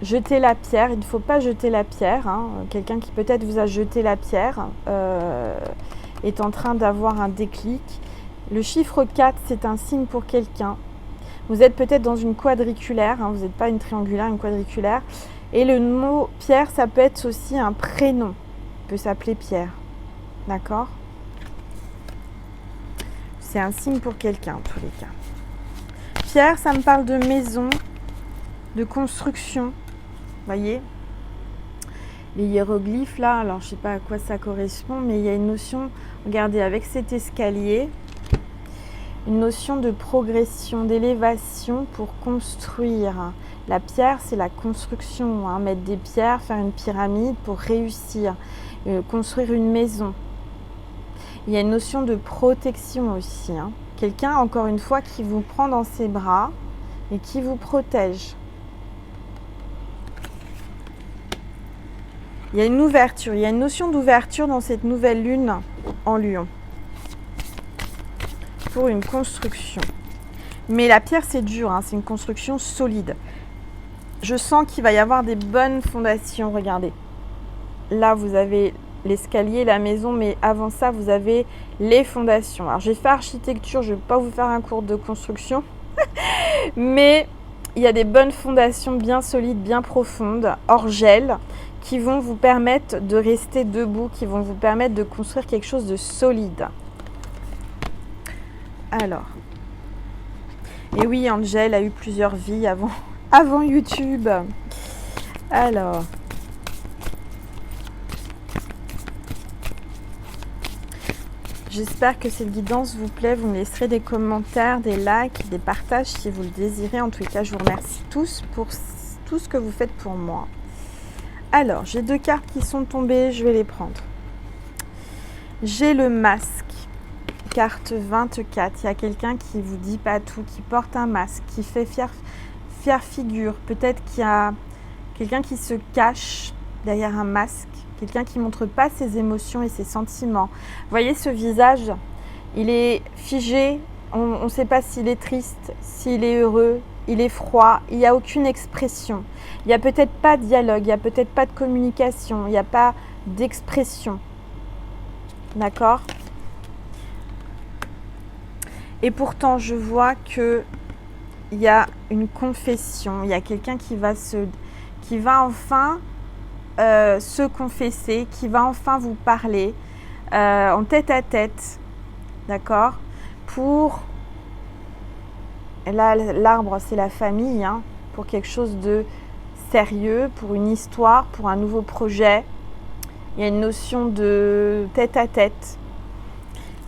jeter la pierre. Il ne faut pas jeter la pierre. Quelqu'un qui peut-être vous a jeté la pierre est en train d'avoir un déclic. Le chiffre 4, c'est un signe pour quelqu'un. Vous êtes peut-être dans une quadriculaire. Vous n'êtes pas une triangulaire, une quadriculaire. Et le mot Pierre, ça peut être aussi un prénom. Il peut s'appeler Pierre. D'accord ? C'est un signe pour quelqu'un, en tous les cas. Pierre, ça me parle de maison, de construction. Voyez, les hiéroglyphes là, alors je ne sais pas à quoi ça correspond, mais il y a une notion, regardez, avec cet escalier, une notion de progression, d'élévation pour construire. La pierre, c'est la construction, mettre des pierres, faire une pyramide pour réussir, construire une maison. Il y a une notion de protection aussi. Quelqu'un, encore une fois, qui vous prend dans ses bras et qui vous protège. Il y a une ouverture, il y a une notion d'ouverture dans cette nouvelle lune en Lion. Pour une construction. Mais la pierre, c'est dur, c'est une construction solide. Je sens qu'il va y avoir des bonnes fondations, regardez. Là, vous avez l'escalier, la maison, mais avant ça, vous avez les fondations. Alors, j'ai fait architecture, je ne vais pas vous faire un cours de construction, mais il y a des bonnes fondations bien solides, bien profondes, hors gel, qui vont vous permettre de rester debout, qui vont vous permettre de construire quelque chose de solide. Alors, et oui, Angel a eu plusieurs vies avant YouTube. Alors, j'espère que cette guidance vous plaît. Vous me laisserez des commentaires, des likes, des partages si vous le désirez. En tout cas, je vous remercie tous pour tout ce que vous faites pour moi. Alors, j'ai 2 cartes qui sont tombées, je vais les prendre. J'ai le masque, carte 24. Il y a quelqu'un qui vous dit pas tout, qui porte un masque, qui fait fière figure. Peut-être qu'il y a quelqu'un qui se cache derrière un masque. Quelqu'un qui ne montre pas ses émotions et ses sentiments. Vous voyez ce visage, il est figé, on ne sait pas s'il est triste, s'il est heureux, il est froid, il n'y a aucune expression. Il n'y a peut-être pas de dialogue, il n'y a peut-être pas de communication, il n'y a pas d'expression. D'accord? Et pourtant, je vois qu'il y a une confession, il y a quelqu'un qui va enfin se confesser, qui va enfin vous parler en tête à tête, d'accord? Pour, là l'arbre c'est la famille, hein, pour quelque chose de sérieux, pour une histoire, pour un nouveau projet. Il y a une notion de tête à tête.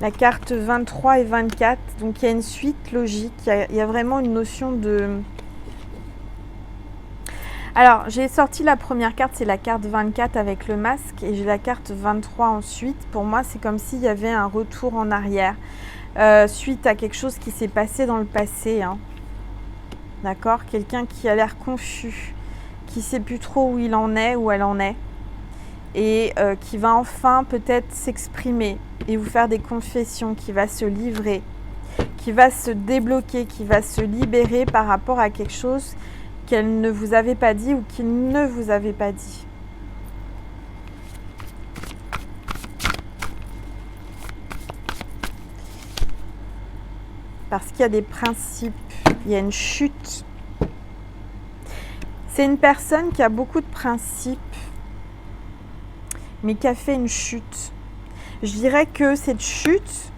La carte 23 et 24, donc il y a une suite logique, il y a vraiment une notion de... Alors, j'ai sorti la première carte, c'est la carte 24 avec le masque, et j'ai la carte 23 ensuite. Pour moi, c'est comme s'il y avait un retour en arrière, suite à quelque chose qui s'est passé dans le passé. Hein. D'accord? Quelqu'un qui a l'air confus, qui ne sait plus trop où il en est, où elle en est, et qui va enfin peut-être s'exprimer et vous faire des confessions, qui va se livrer, qui va se débloquer, qui va se libérer par rapport à quelque chose qu'elle ne vous avait pas dit ou qu'il ne vous avait pas dit. Parce qu'il y a des principes, il y a une chute. C'est une personne qui a beaucoup de principes, mais qui a fait une chute. Je dirais que cette chute,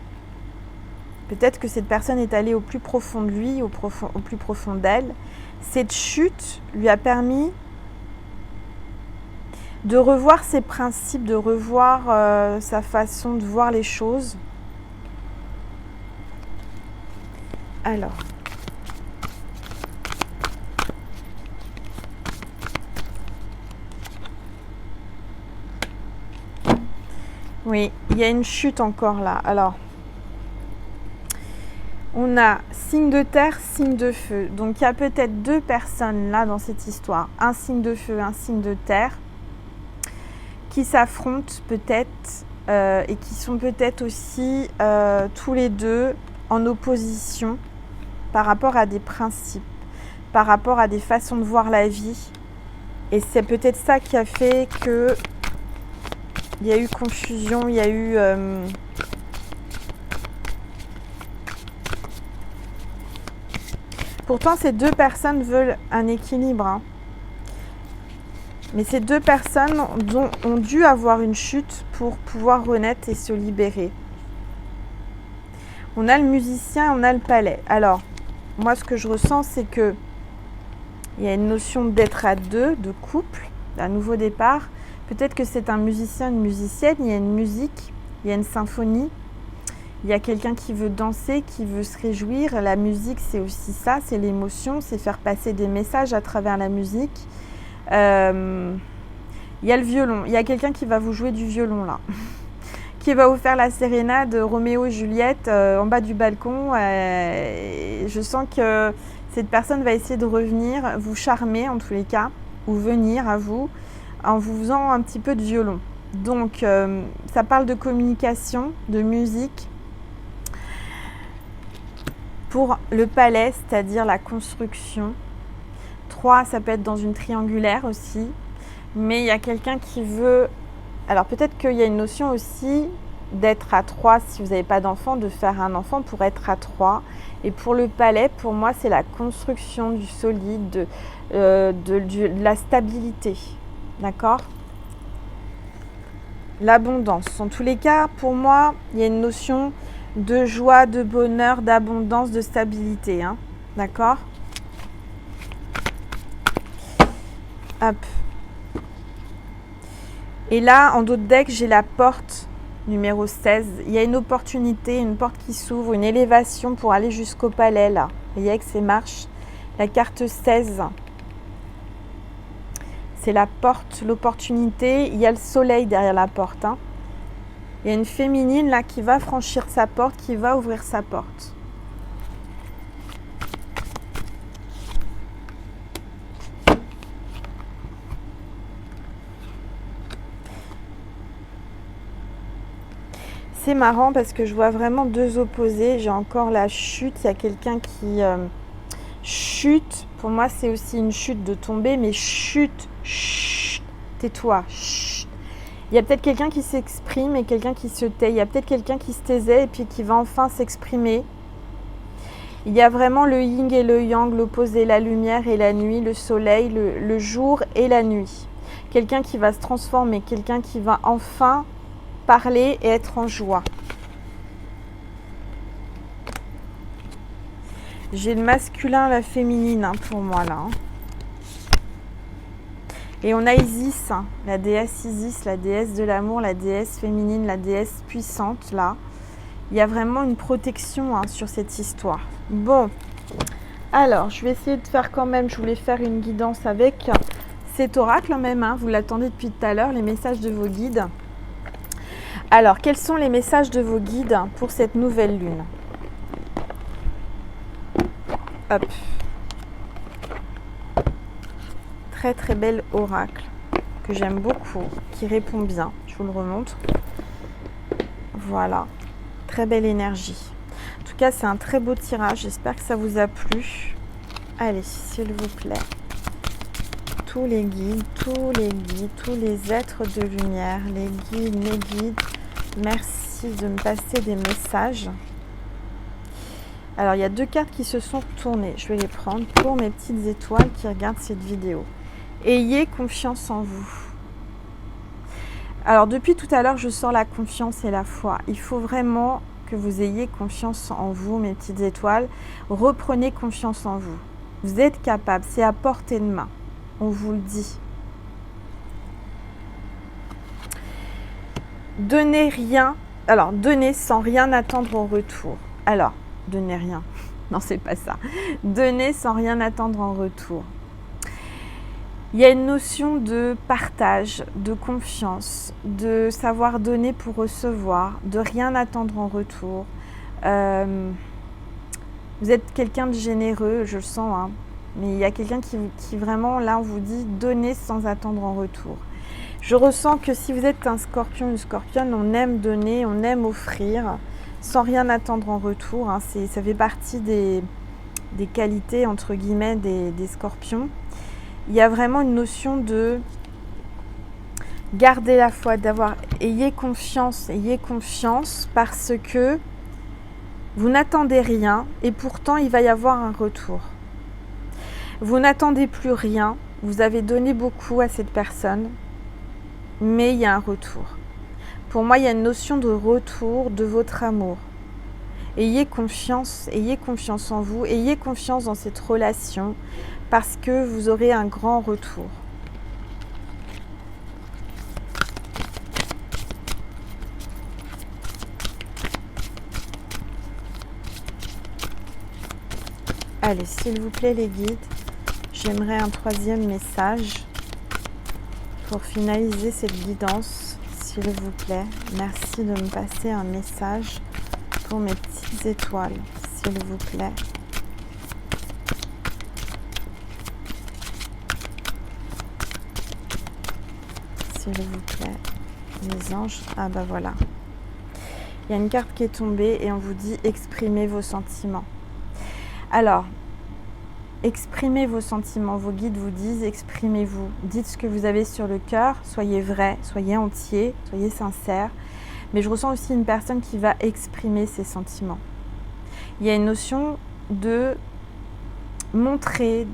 peut-être que cette personne est allée au plus profond de lui, au plus profond d'elle. Cette chute lui a permis de revoir ses principes, de revoir sa façon de voir les choses. Alors, oui, il y a une chute encore là. Alors, on a signe de terre, signe de feu. Donc, il y a peut-être 2 personnes là dans cette histoire. Un signe de feu, un signe de terre, qui s'affrontent peut-être et qui sont peut-être aussi tous les 2 en opposition par rapport à des principes, par rapport à des façons de voir la vie. Et c'est peut-être ça qui a fait que il y a eu confusion, il y a eu... Pourtant, ces 2 personnes veulent un équilibre. Hein. Mais ces 2 personnes ont dû avoir une chute pour pouvoir renaître et se libérer. On a le musicien, on a le palais. Alors, moi, ce que je ressens, c'est que il y a une notion d'être à 2, de couple, d'un nouveau départ. Peut-être que c'est un musicien, une musicienne, il y a une musique, il y a une symphonie. Il y a quelqu'un qui veut danser, qui veut se réjouir. La musique, c'est aussi ça, c'est l'émotion, c'est faire passer des messages à travers la musique. Il y a le violon. Il y a quelqu'un qui va vous jouer du violon, là. Qui va vous faire la sérénade Roméo et Juliette en bas du balcon. Je sens que cette personne va essayer de revenir, vous charmer en tous les cas, ou venir à vous, en vous faisant un petit peu de violon. Donc, ça parle de communication, de musique. Pour le palais, c'est-à-dire la construction. 3, ça peut être dans une triangulaire aussi. Mais il y a quelqu'un qui veut... Alors peut-être qu'il y a une notion aussi d'être à 3 si vous n'avez pas d'enfant, de faire un enfant pour être à 3. Et pour le palais, pour moi, c'est la construction du solide, de la stabilité. D'accord? L'abondance. En tous les cas, pour moi, il y a une notion de joie, de bonheur, d'abondance, de stabilité. Hein. D'accord? Hop. Et là, en dos de deck, j'ai la porte numéro 16. Il y a une opportunité, une porte qui s'ouvre, une élévation pour aller jusqu'au palais, là. Vous voyez avec ces marches. La carte 16. C'est la porte, l'opportunité. Il y a le soleil derrière la porte. Hein. Il y a une féminine, là, qui va franchir sa porte, qui va ouvrir sa porte. C'est marrant parce que je vois vraiment deux opposés. J'ai encore la chute. Il y a quelqu'un qui chute. Pour moi, c'est aussi une chute de tomber, mais chute. Chut, tais-toi. Chut. Il y a peut-être quelqu'un qui s'exprime et quelqu'un qui se tait. Il y a peut-être quelqu'un qui se taisait et puis qui va enfin s'exprimer. Il y a vraiment le yin et le yang, l'opposé, la lumière et la nuit, le soleil, le jour et la nuit. Quelqu'un qui va se transformer, quelqu'un qui va enfin parler et être en joie. J'ai le masculin, la féminine hein, pour moi là. Hein. Et on a Isis, hein, la déesse Isis, la déesse de l'amour, la déesse féminine, la déesse puissante là. Il y a vraiment une protection hein, sur cette histoire. Bon, alors je vais essayer de faire quand même, je voulais faire une guidance avec cet oracle même, hein, vous l'attendez depuis tout à l'heure, les messages de vos guides. Alors, quels sont les messages de vos guides pour cette nouvelle lune? Hop. Très très bel oracle que j'aime beaucoup, qui répond bien. Je vous le remontre. Voilà. Très belle énergie. En tout cas, c'est un très beau tirage. J'espère que ça vous a plu. Allez, s'il vous plaît. Tous les guides, tous les êtres de lumière, les guides, mes guides. Merci de me passer des messages. Alors, il y a deux cartes qui se sont tournées. Je vais les prendre pour mes petites étoiles qui regardent cette vidéo. Ayez confiance en vous. Alors, depuis tout à l'heure, je sors la confiance et la foi. Il faut vraiment que vous ayez confiance en vous, mes petites étoiles. Reprenez confiance en vous. Vous êtes capable. C'est à portée de main. On vous le dit. Donnez rien, alors donnez sans rien attendre en retour. Alors, donnez rien, non c'est pas ça. Donnez sans rien attendre en retour. Il y a une notion de partage, de confiance, de savoir donner pour recevoir, de rien attendre en retour. Vous êtes quelqu'un de généreux, je le sens, hein, mais il y a quelqu'un qui vraiment, là on vous dit, donnez sans attendre en retour. Je ressens que si vous êtes un scorpion, une scorpionne, on aime donner, on aime offrir, sans rien attendre en retour. Hein. Ça fait partie des qualités, entre guillemets, des scorpions. Il y a vraiment une notion de garder la foi, ayez confiance parce que vous n'attendez rien et pourtant il va y avoir un retour. Vous n'attendez plus rien, vous avez donné beaucoup à cette personne. Mais il y a un retour. Pour moi, il y a une notion de retour de votre amour. Ayez confiance en vous, ayez confiance dans cette relation parce que vous aurez un grand retour. Allez, s'il vous plaît les guides, j'aimerais un troisième message. Pour finaliser cette guidance, s'il vous plaît, merci de me passer un message pour mes petites étoiles, s'il vous plaît. S'il vous plaît, les anges. Ah bah voilà. Il y a une carte qui est tombée et on vous dit exprimez vos sentiments. Alors, exprimez vos sentiments, vos guides vous disent exprimez-vous, dites ce que vous avez sur le cœur, soyez vrai, soyez entier, soyez sincère, Mais je ressens aussi une personne qui va exprimer ses sentiments. Il y a une notion de montrer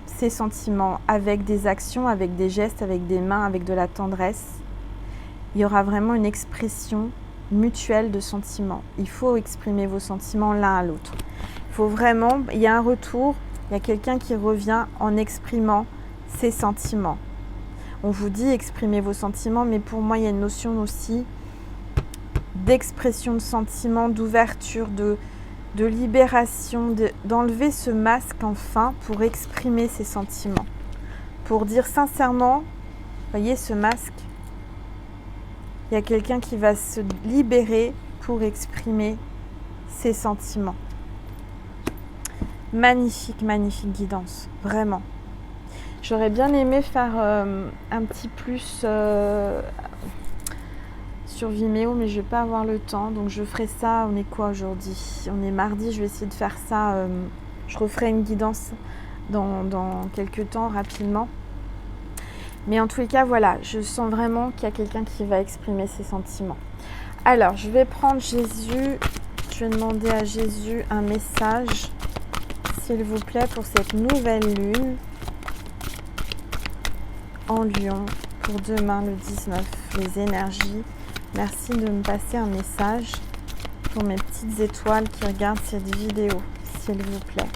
ses sentiments avec des actions, avec des gestes, avec des mains, avec de la tendresse. Il y aura vraiment une expression mutuelle de sentiments. Il faut exprimer vos sentiments l'un à l'autre. Il faut vraiment, il y a un retour, il y a quelqu'un qui revient en exprimant ses sentiments. On vous dit exprimez vos sentiments, mais pour moi il y a une notion aussi d'expression de sentiments, d'ouverture, de libération, d'enlever ce masque enfin pour exprimer ses sentiments. Pour dire sincèrement, voyez ce masque, il y a quelqu'un qui va se libérer pour exprimer ses sentiments. Magnifique, magnifique guidance, vraiment. J'aurais bien aimé faire un petit plus sur Vimeo, mais je ne vais pas avoir le temps. Donc je ferai ça, on est quoi aujourd'hui? On est mardi, je vais essayer de faire ça. Je referai une guidance dans quelques temps, rapidement. Mais en tous les cas, voilà, je sens vraiment qu'il y a quelqu'un qui va exprimer ses sentiments. Alors, je vais prendre Jésus. Je vais demander à Jésus un message, s'il vous plaît, pour cette nouvelle lune en Lion, pour demain le 19, les énergies. Merci de me passer un message pour mes petites étoiles qui regardent cette vidéo, s'il vous plaît.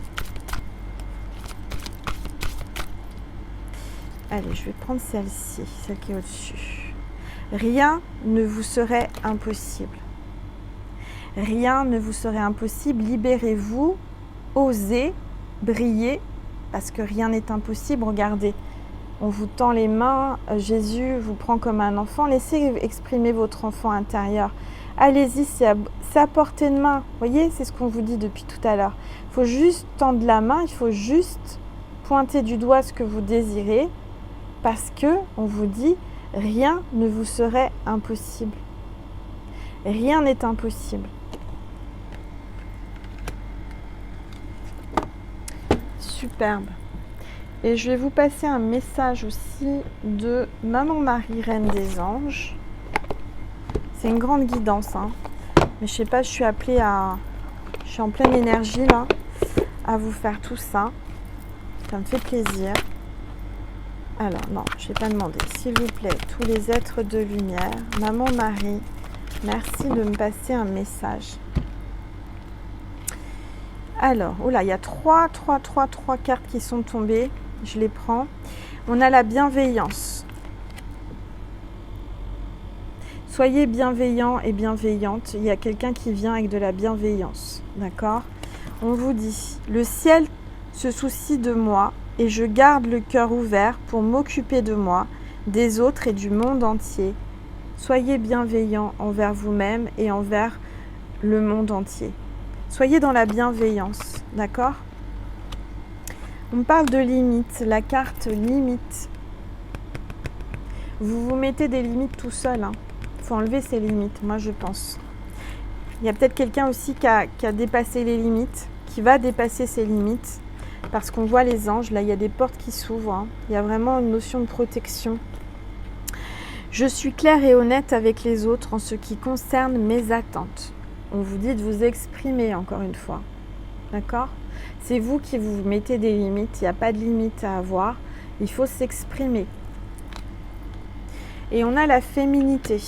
Allez, je vais prendre celle-ci, celle qui est au-dessus. Rien ne vous serait impossible. Rien ne vous serait impossible. Libérez-vous, osez, brillez, parce que rien n'est impossible. Regardez, on vous tend les mains, Jésus vous prend comme un enfant. Laissez exprimer votre enfant intérieur. Allez-y, c'est à portée de main. Vous voyez, c'est ce qu'on vous dit depuis tout à l'heure. Il faut juste tendre la main, il faut juste pointer du doigt ce que vous désirez, parce que on vous dit, rien ne vous serait impossible. Rien n'est impossible. Superbe. Et je vais vous passer un message aussi de Maman Marie, Reine des Anges. C'est une grande guidance, hein. Mais je sais pas, je suis appelée à... Je suis en pleine énergie là, à vous faire tout ça. Ça me fait plaisir. Alors, non, je ne vais pas demander. S'il vous plaît, tous les êtres de lumière, Maman Marie, merci de me passer un message. Alors, oh là, il y a trois cartes qui sont tombées. Je les prends. On a la bienveillance. Soyez bienveillants et bienveillantes. Il y a quelqu'un qui vient avec de la bienveillance. D'accord? On vous dit, le ciel se soucie de moi et je garde le cœur ouvert pour m'occuper de moi, des autres et du monde entier. Soyez bienveillants envers vous-même et envers le monde entier. Soyez dans la bienveillance, d'accord? On parle de limites, la carte limite. Vous vous mettez des limites tout seul, hein. Il faut enlever ces limites, moi je pense. Il y a peut-être quelqu'un aussi qui a dépassé les limites, qui va dépasser ses limites, parce qu'on voit les anges, là il y a des portes qui s'ouvrent, hein. Il y a vraiment une notion de protection. Je suis claire et honnête avec les autres en ce qui concerne mes attentes. On vous dit de vous exprimer encore une fois, d'accord? C'est vous qui vous mettez des limites, il n'y a pas de limite à avoir, il faut s'exprimer. Et on a la féminité.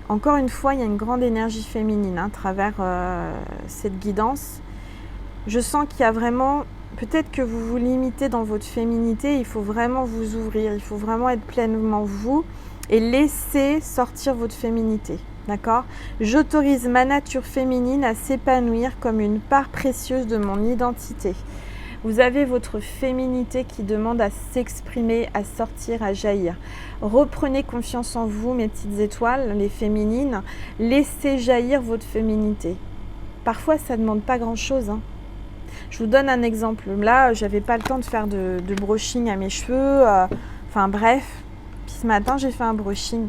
Encore une fois, il y a une grande énergie féminine à travers cette guidance. Je sens qu'il y a vraiment, peut-être que vous vous limitez dans votre féminité, il faut vraiment vous ouvrir, il faut vraiment être pleinement vous et laisser sortir votre féminité, d'accord? J'autorise ma nature féminine à s'épanouir comme une part précieuse de mon identité. Vous avez votre féminité qui demande à s'exprimer, à sortir, à jaillir. Reprenez confiance en vous, mes petites étoiles, les féminines. Laissez jaillir votre féminité. Parfois, ça ne demande pas grand-chose, hein. Je vous donne un exemple. Là, j'avais pas le temps de faire de brushing à mes cheveux. Enfin bref. Puis ce matin, j'ai fait un brushing.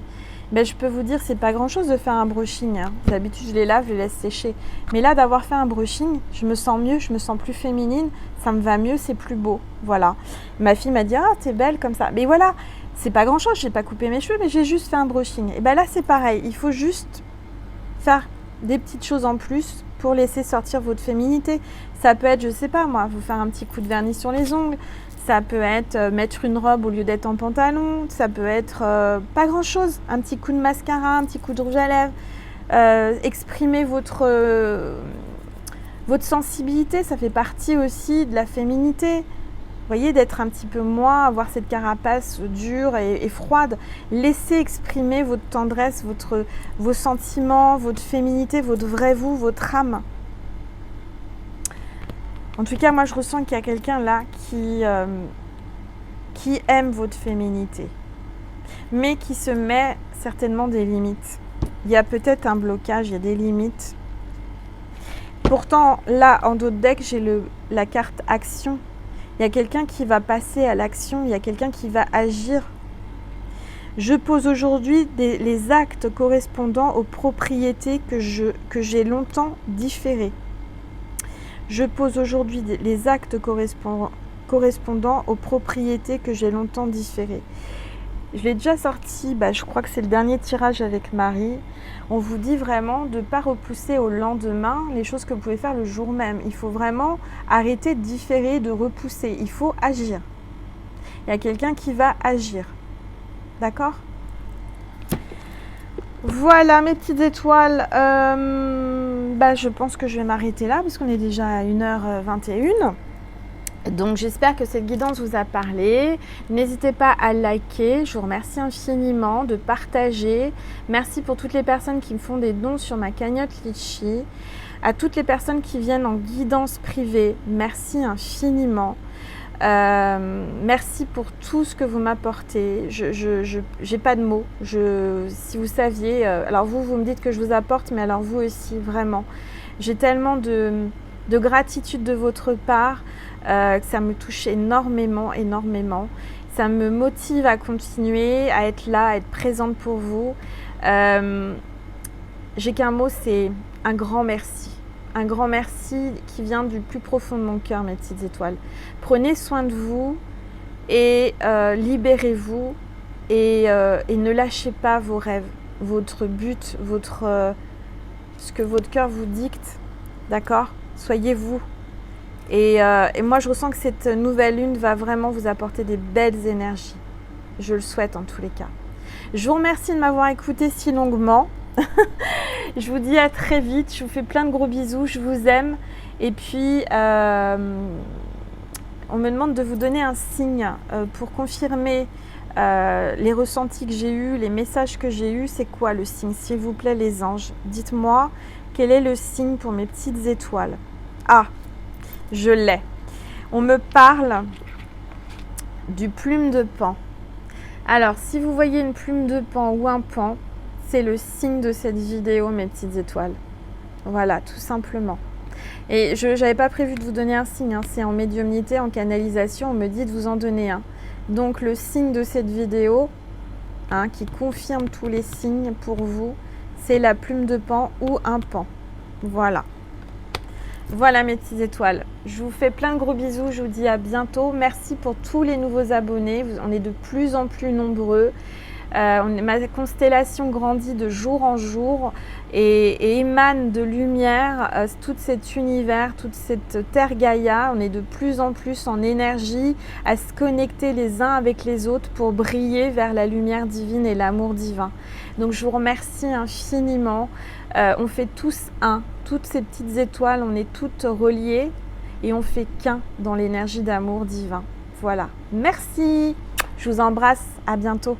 Ben, je peux vous dire, c'est pas grand-chose de faire un brushing, hein. D'habitude, je les lave, je les laisse sécher. Mais là, d'avoir fait un brushing, je me sens mieux, je me sens plus féminine. Ça me va mieux, c'est plus beau. Voilà. Ma fille m'a dit, ah, t'es belle comme ça. Mais voilà, c'est pas grand chose, j'ai pas coupé mes cheveux, mais j'ai juste fait un brushing. Et bien là, c'est pareil, il faut juste faire des petites choses en plus pour laisser sortir votre féminité. Ça peut être, je sais pas moi, vous faire un petit coup de vernis sur les ongles, ça peut être mettre une robe au lieu d'être en pantalon, ça peut être pas grand chose, un petit coup de mascara, un petit coup de rouge à lèvres, exprimer votre sensibilité, ça fait partie aussi de la féminité. Vous voyez, d'être un petit peu moins, avoir cette carapace dure et froide. Laissez exprimer votre tendresse, vos sentiments, votre féminité, votre vrai vous, votre âme. En tout cas, moi, je ressens qu'il y a quelqu'un là qui aime votre féminité, mais qui se met certainement des limites. Il y a peut-être un blocage, il y a des limites. Pourtant, là, en dos de deck, j'ai la carte action. Il y a quelqu'un qui va passer à l'action, il y a quelqu'un qui va agir. Je pose aujourd'hui les actes correspondant aux propriétés que j'ai longtemps différées. Je pose aujourd'hui les actes correspondant aux propriétés que j'ai longtemps différées. Je l'ai déjà sorti, je crois que c'est le dernier tirage avec Marie. On vous dit vraiment de ne pas repousser au lendemain les choses que vous pouvez faire le jour même. Il faut vraiment arrêter de différer, de repousser. Il faut agir. Il y a quelqu'un qui va agir. D'accord ? Voilà mes petites étoiles. Je pense que je vais m'arrêter là parce qu'on est déjà à 1h21. Donc j'espère que cette guidance vous a parlé. N'hésitez pas à liker. Je vous remercie infiniment de partager. Merci pour toutes les personnes qui me font des dons sur ma cagnotte Litchi. À toutes les personnes qui viennent en guidance privée, merci infiniment. Merci pour tout ce que vous m'apportez. Je n'ai pas de mots. Si vous saviez, alors vous me dites que je vous apporte, mais alors vous aussi, vraiment. J'ai tellement de gratitude de votre part. Que ça me touche énormément. Ça me motive à continuer, à être là, à être présente pour vous. J'ai qu'un mot, c'est un grand merci. Un grand merci qui vient du plus profond de mon cœur, mes petites étoiles. Prenez soin de vous et libérez-vous et ne lâchez pas vos rêves, votre but, ce que votre cœur vous dicte. D'accord ? Soyez vous. Et moi, je ressens que cette nouvelle lune va vraiment vous apporter des belles énergies. Je le souhaite en tous les cas. Je vous remercie de m'avoir écouté si longuement. Je vous dis à très vite. Je vous fais plein de gros bisous. Je vous aime. Et puis, on me demande de vous donner un signe pour confirmer les ressentis que j'ai eus, les messages que j'ai eus. C'est quoi le signe ? S'il vous plaît, les anges, dites-moi quel est le signe pour mes petites étoiles. Ah, je l'ai. On me parle du plume de Pan. Alors, si vous voyez une plume de Pan ou un pan, c'est le signe de cette vidéo, mes petites étoiles. Voilà, tout simplement. Et je n'avais pas prévu de vous donner un signe. C'est en médiumnité, en canalisation, on me dit de vous en donner un. Donc, le signe de cette vidéo, qui confirme tous les signes pour vous, c'est la plume de Pan ou un pan. Voilà. Voilà mes petites étoiles. Je vous fais plein de gros bisous. Je vous dis à bientôt. Merci pour tous les nouveaux abonnés. On est de plus en plus nombreux. Ma constellation grandit de jour en jour et émane de lumière tout cet univers, toute cette terre Gaïa. On est de plus en plus en énergie à se connecter les uns avec les autres pour briller vers la lumière divine et l'amour divin. Donc je vous remercie infiniment. On fait tous un. Toutes ces petites étoiles, on est toutes reliées et on fait qu'un dans l'énergie d'amour divin. Voilà. Merci. Je vous embrasse. À bientôt.